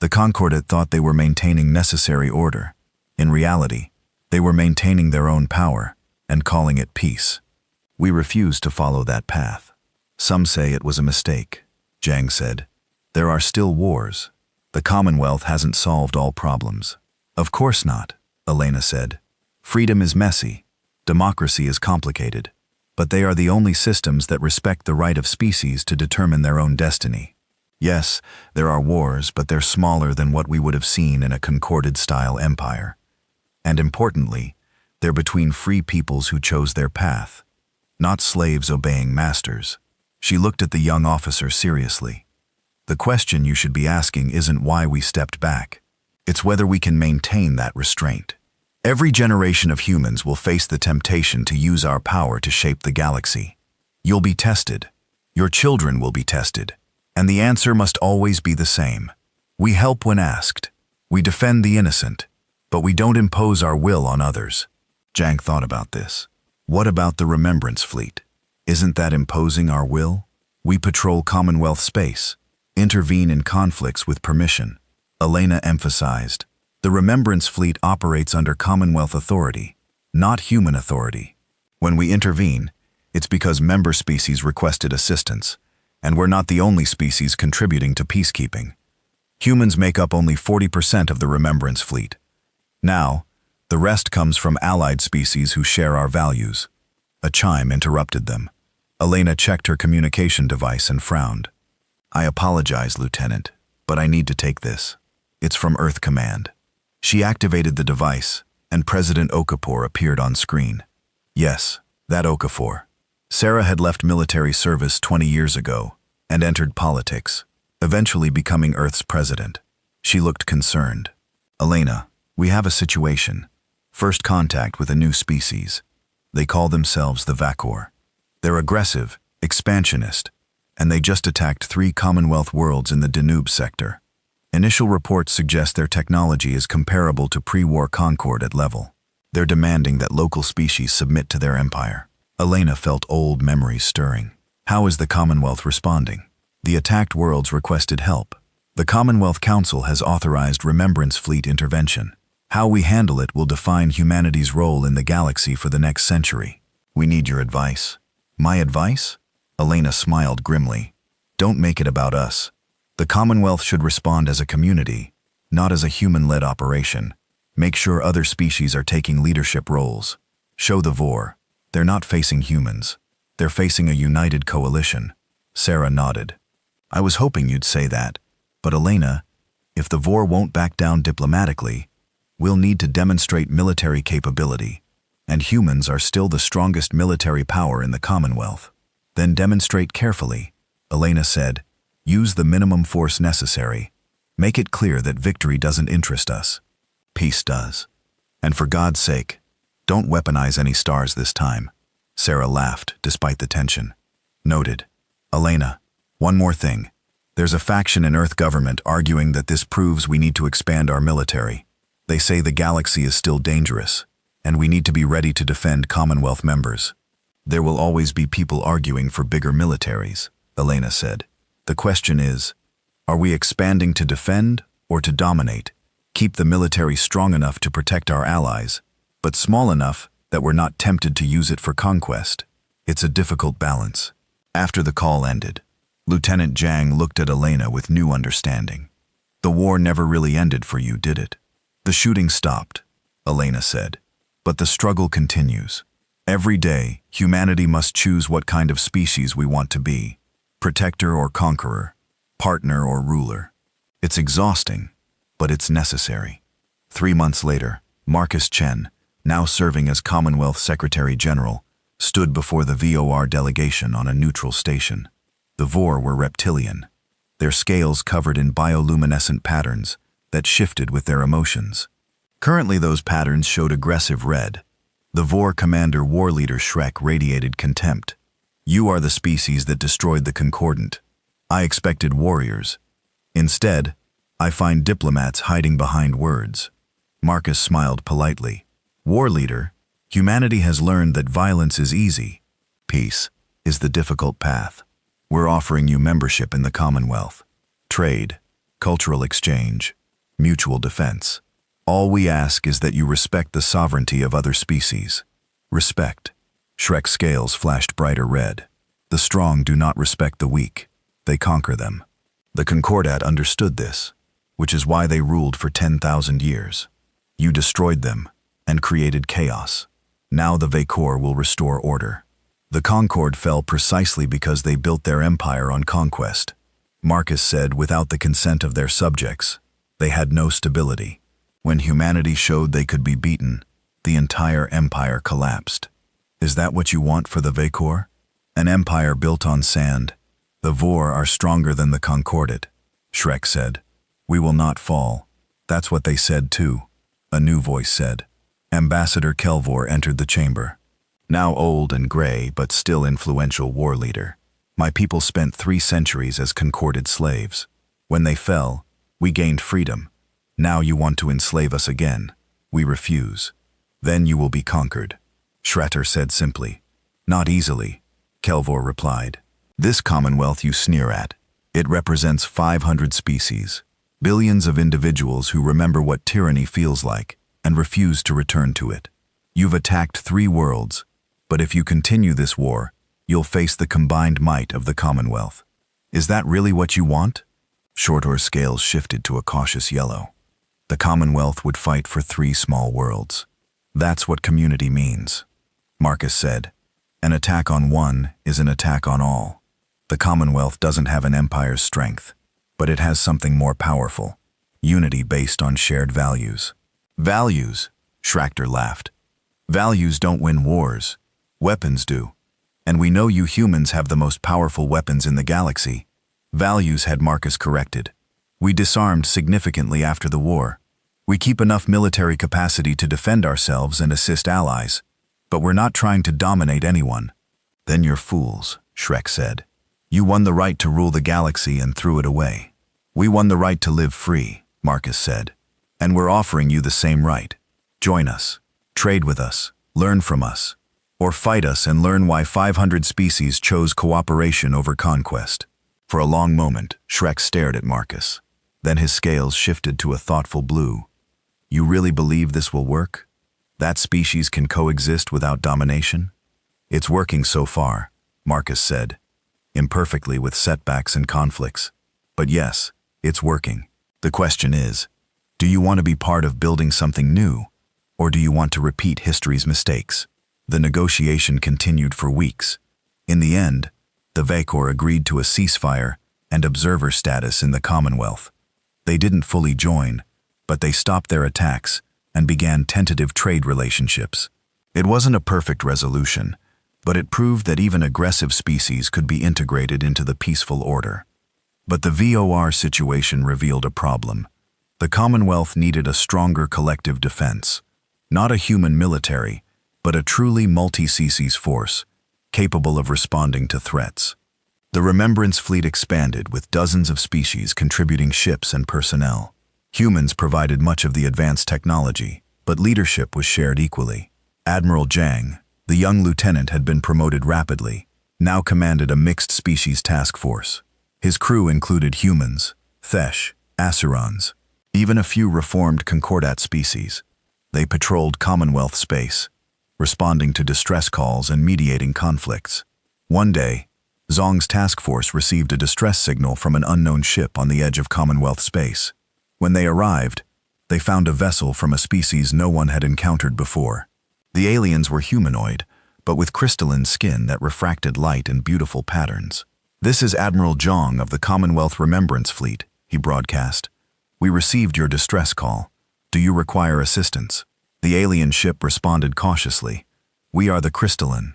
The Concordat thought they were maintaining necessary order. In reality, they were maintaining their own power and calling it peace. We refused to follow that path. Some say it was a mistake, Zhang said. There are still wars. The Commonwealth hasn't solved all problems. Of course not, Elena said. Freedom is messy. Democracy is complicated. But they are the only systems that respect the right of species to determine their own destiny. Yes, there are wars, but they're smaller than what we would have seen in a Concorded-style empire. And importantly, they're between free peoples who chose their path, not slaves obeying masters. She looked at the young officer seriously. The question you should be asking isn't why we stepped back. It's whether we can maintain that restraint. Every generation of humans will face the temptation to use our power to shape the galaxy. You'll be tested. Your children will be tested. And the answer must always be the same. We help when asked. We defend the innocent. But we don't impose our will on others. Zhang thought about this. What about the Remembrance Fleet? Isn't that imposing our will? We patrol Commonwealth space, intervene in conflicts with permission. Elena emphasized. The Remembrance Fleet operates under Commonwealth authority, not human authority. When we intervene, it's because member species requested assistance, and we're not the only species contributing to peacekeeping. Humans make up only 40% of the Remembrance Fleet. Now, the rest comes from allied species who share our values. A chime interrupted them. Elena checked her communication device and frowned. I apologize, Lieutenant, but I need to take this. It's from Earth Command. She activated the device, and President Okafor appeared on screen. Yes, that Okafor. Sarah had left military service 20 years ago and entered politics, eventually becoming Earth's president. She looked concerned. Elena, we have a situation. First contact with a new species. They call themselves the Vakor. They're aggressive, expansionist, and they just attacked 3 Commonwealth worlds in the Danube sector. Initial reports suggest their technology is comparable to pre-war Concord at level. They're demanding that local species submit to their empire. Elena felt old memories stirring. How is the Commonwealth responding? The attacked worlds requested help. The Commonwealth Council has authorized Remembrance Fleet intervention. How we handle it will define humanity's role in the galaxy for the next century. We need your advice. My advice? Elena smiled grimly. Don't make it about us. The Commonwealth should respond as a community, not as a human-led operation. Make sure other species are taking leadership roles. Show the Vor. They're not facing humans. They're facing a united coalition. Sarah nodded. I was hoping you'd say that. But Elena, if the Vor won't back down diplomatically, we'll need to demonstrate military capability. And humans are still the strongest military power in the Commonwealth. Then demonstrate carefully, Elena said. Use the minimum force necessary. Make it clear that victory doesn't interest us. Peace does. And for God's sake, don't weaponize any stars this time. Sarah laughed, despite the tension. Noted. Elena, one more thing. There's a faction in Earth government arguing that this proves we need to expand our military. They say the galaxy is still dangerous, and we need to be ready to defend Commonwealth members. There will always be people arguing for bigger militaries, Elena said. The question is, Are we expanding to defend or to dominate? Keep the military strong enough to protect our allies, but small enough that we're not tempted to use it for conquest. It's a difficult balance. After the call ended, Lieutenant Zhang looked at Elena with new understanding. The war never really ended for you, did it? The shooting stopped, Elena said, but the struggle continues. Every day, humanity must choose what kind of species we want to be, protector or conqueror, partner or ruler. It's exhausting, but it's necessary. 3 months later, Marcus Chen, now serving as Commonwealth Secretary General, stood before the VOR delegation on a neutral station. The VOR were reptilian, their scales covered in bioluminescent patterns that shifted with their emotions. Currently those patterns showed aggressive red. The VOR commander war leader Shrek radiated contempt. You are the species that destroyed the Concordant. I expected warriors. Instead, I find diplomats hiding behind words. Marcus smiled politely. War leader, humanity has learned that violence is easy. Peace is the difficult path. We're offering you membership in the Commonwealth, trade, cultural exchange, mutual defense. All we ask is that you respect the sovereignty of other species. Respect. Shrek's scales flashed brighter red. The strong do not respect the weak. They conquer them. The Concordat understood this, which is why they ruled for 10,000 years. You destroyed them and created chaos. Now the Vacor will restore order. The Concord fell precisely because they built their empire on conquest. Marcus said without the consent of their subjects, they had no stability. When humanity showed they could be beaten, the entire empire collapsed. Is that what you want for the Vacor? An empire built on sand. The Vor are stronger than the Concordat, Shrek said. We will not fall. That's what they said too, a new voice said. Ambassador Kelvor entered the chamber. Now old and gray, but still influential war leader. My people spent 3 centuries as concorded slaves. When they fell, we gained freedom. Now you want to enslave us again. We refuse. Then you will be conquered, Shretter said simply. Not easily, Kelvor replied. This commonwealth you sneer at, it represents 500 species, billions of individuals who remember what tyranny feels like and refuse to return to it. You've attacked 3 worlds, but if you continue this war, you'll face the combined might of the Commonwealth. Is that really what you want? Shortor's scales shifted to a cautious yellow. The Commonwealth would fight for 3 small worlds. That's what community means, Marcus said. An attack on one is an attack on all. The Commonwealth doesn't have an empire's strength, but it has something more powerful. Unity based on shared values. Values, Schrachter laughed. Values don't win wars. Weapons do. And we know you humans have the most powerful weapons in the galaxy. Values had Marcus corrected. We disarmed significantly after the war. We keep enough military capacity to defend ourselves and assist allies, but we're not trying to dominate anyone. Then you're fools, Shrek said. You won the right to rule the galaxy and threw it away. We won the right to live free, Marcus said. And we're offering you the same right. Join us, trade with us, learn from us, or fight us and learn why 500 species chose cooperation over conquest. For a long moment, Shrek stared at Marcus. Then his scales shifted to a thoughtful blue. You really believe this will work? That species can coexist without domination? It's working so far, Marcus said. Imperfectly with setbacks and conflicts. But yes, it's working. The question is, do you want to be part of building something new, or do you want to repeat history's mistakes? The negotiation continued for weeks. In the end, the Vacor agreed to a ceasefire and observer status in the Commonwealth. They didn't fully join, but they stopped their attacks and began tentative trade relationships. It wasn't a perfect resolution, but it proved that even aggressive species could be integrated into the peaceful order. But the VOR situation revealed a problem. The Commonwealth needed a stronger collective defense, not a human military, but a truly multi-species force, capable of responding to threats. The Remembrance Fleet expanded with dozens of species contributing ships and personnel. Humans provided much of the advanced technology, but leadership was shared equally. Admiral Zhang, the young lieutenant, had been promoted rapidly, now commanded a mixed species task force. His crew included humans, Thesh, Asurans, even a few reformed Concordat species. They patrolled Commonwealth space, responding to distress calls and mediating conflicts. One day, Zong's task force received a distress signal from an unknown ship on the edge of Commonwealth space. When they arrived, they found a vessel from a species no one had encountered before. The aliens were humanoid, but with crystalline skin that refracted light in beautiful patterns. "This is Admiral Zhang of the Commonwealth Remembrance Fleet," he broadcast. "We received your distress call. Do you require assistance?" The alien ship responded cautiously. "We are the Crystalline.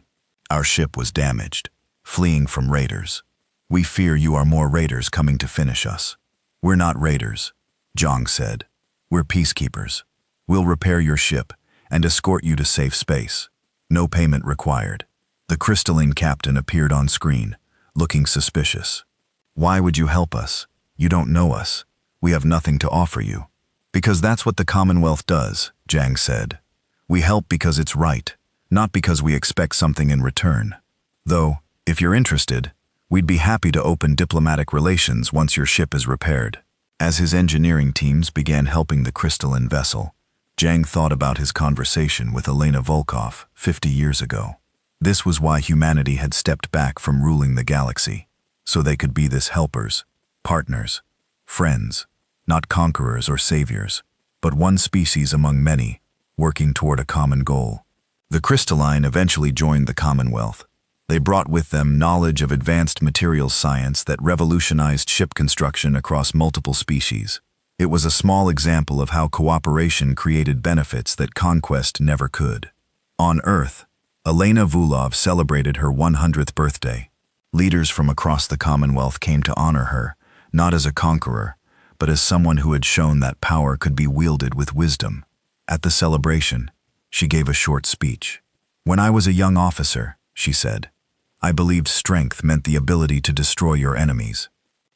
Our ship was damaged, fleeing from raiders. We fear you are more raiders coming to finish us." "We're not raiders," Zhang said. "We're peacekeepers. We'll repair your ship and escort you to safe space. No payment required." The crystalline captain appeared on screen, looking suspicious. "Why would you help us? You don't know us. We have nothing to offer you." "Because that's what the Commonwealth does," Zhang said. "We help because it's right, not because we expect something in return. Though, if you're interested, we'd be happy to open diplomatic relations once your ship is repaired." As his engineering teams began helping the crystalline vessel, Zhang thought about his conversation with Elena Volkov 50 years ago. This was why humanity had stepped back from ruling the galaxy, so they could be this helpers, partners, friends, not conquerors or saviors, but one species among many, working toward a common goal. The crystalline eventually joined the Commonwealth. They brought with them knowledge of advanced materials science that revolutionized ship construction across multiple species. It was a small example of how cooperation created benefits that conquest never could. On Earth, Elena Vulov celebrated her 100th birthday. Leaders from across the Commonwealth came to honor her, not as a conqueror, but as someone who had shown that power could be wielded with wisdom. At the celebration, she gave a short speech. "When I was a young officer," she said, "I believed strength meant the ability to destroy your enemies.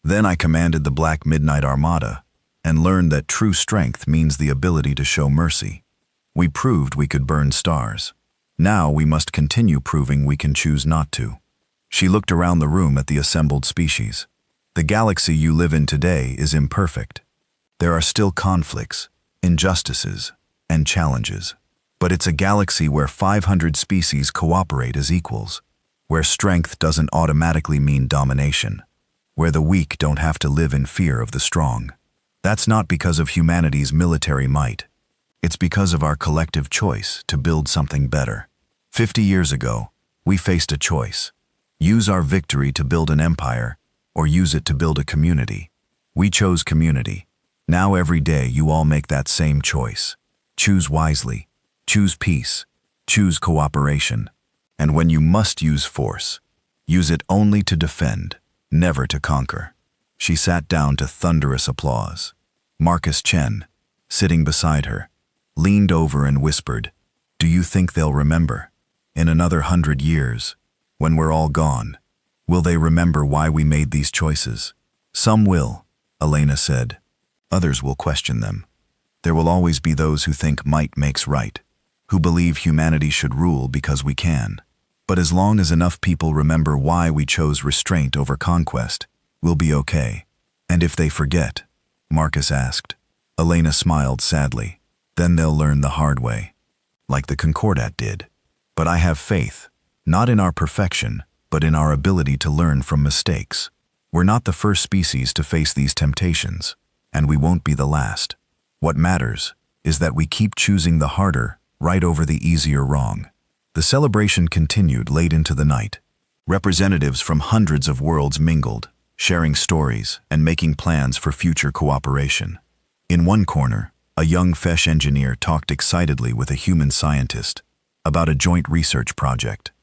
Then I commanded the Black Midnight Armada and learned that true strength means the ability to show mercy. We proved we could burn stars. Now we must continue proving we can choose not to." She looked around the room at the assembled species. "The galaxy you live in today is imperfect. There are still conflicts, injustices, and challenges. But it's a galaxy where 500 species cooperate as equals, where strength doesn't automatically mean domination, where the weak don't have to live in fear of the strong. That's not because of humanity's military might. It's because of our collective choice to build something better. 50 years ago, we faced a choice. Use our victory to build an empire, or use it to build a community. We chose community. Now every day you all make that same choice. Choose wisely. Choose peace. Choose cooperation. And when you must use force, use it only to defend, never to conquer." She sat down to thunderous applause. Marcus Chen, sitting beside her, leaned over and whispered, "Do you think they'll remember? In another 100 years, when we're all gone, will they remember why we made these choices?" "Some will," Elena said. "Others will question them. There will always be those who think might makes right, who believe humanity should rule because we can. But as long as enough people remember why we chose restraint over conquest, we'll be okay." "And if they forget?" Marcus asked. Elena smiled sadly. "Then they'll learn the hard way, like the Concordat did. But I have faith, not in our perfection, but in our ability to learn from mistakes. We're not the first species to face these temptations, and we won't be the last. What matters is that we keep choosing the harder right over the easier wrong." The celebration continued late into the night. Representatives from hundreds of worlds mingled, sharing stories and making plans for future cooperation. In one corner, a young Fesh engineer talked excitedly with a human scientist about a joint research project.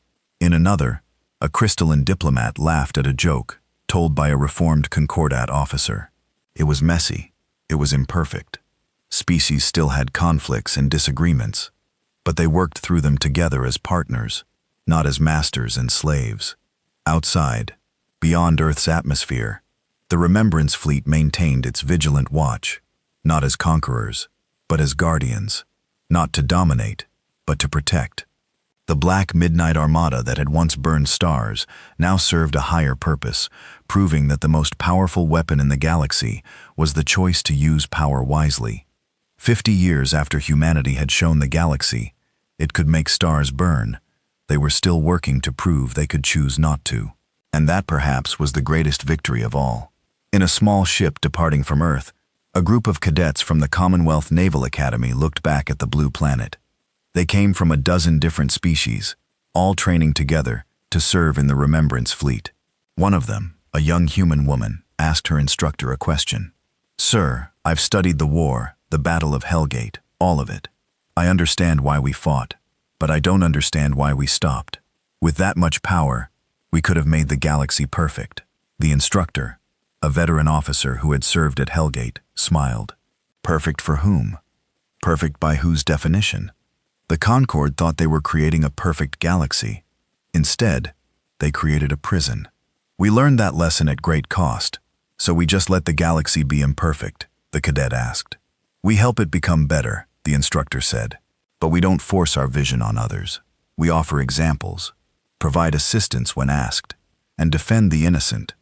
In another, a crystalline diplomat laughed at a joke told by a reformed Concordat officer. It was messy. It was imperfect. Species still had conflicts and disagreements, but they worked through them together as partners, not as masters and slaves. Outside, beyond Earth's atmosphere, the Remembrance Fleet maintained its vigilant watch, not as conquerors, but as guardians, not to dominate, but to protect. The black midnight armada that had once burned stars now served a higher purpose, proving that the most powerful weapon in the galaxy was the choice to use power wisely. 50 years after humanity had shown the galaxy it could make stars burn, they were still working to prove they could choose not to. And that perhaps was the greatest victory of all. In a small ship departing from Earth, a group of cadets from the Commonwealth Naval Academy looked back at the blue planet. They came from a dozen different species, all training together to serve in the Remembrance Fleet. One of them, a young human woman, asked her instructor a question. "Sir, I've studied the war, the Battle of Hellgate, all of it. I understand why we fought, but I don't understand why we stopped. With that much power, we could have made the galaxy perfect." The instructor, a veteran officer who had served at Hellgate, smiled. Perfect for whom? Perfect by whose definition? The Concord thought they were creating a perfect galaxy. Instead, they created a prison. "We learned that lesson at great cost, so we just let the galaxy be imperfect," the cadet asked. "We help it become better," the instructor said, "but we don't force our vision on others. We offer examples, provide assistance when asked, and defend the innocent,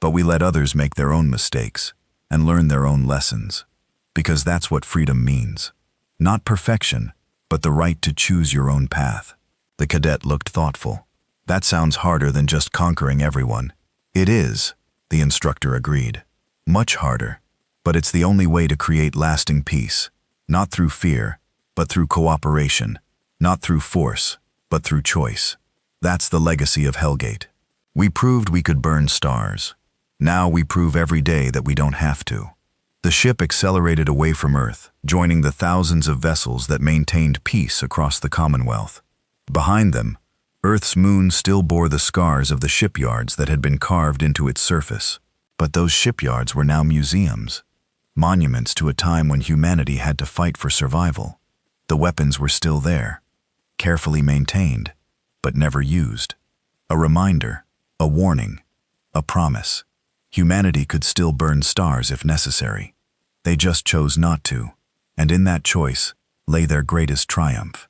but we let others make their own mistakes and learn their own lessons, because that's what freedom means. Not perfection, but the right to choose your own path." The cadet looked thoughtful. "That sounds harder than just conquering everyone." "It is," the instructor agreed. "Much harder, but it's the only way to create lasting peace. Not through fear, but through cooperation. Not through force, but through choice. That's the legacy of Hellgate. We proved we could burn stars. Now we prove every day that we don't have to." The ship accelerated away from Earth, joining the thousands of vessels that maintained peace across the Commonwealth. Behind them, Earth's moon still bore the scars of the shipyards that had been carved into its surface. But those shipyards were now museums, monuments to a time when humanity had to fight for survival. The weapons were still there, carefully maintained, but never used. A reminder, a warning, a promise. Humanity could still burn stars if necessary. They just chose not to, and in that choice lay their greatest triumph.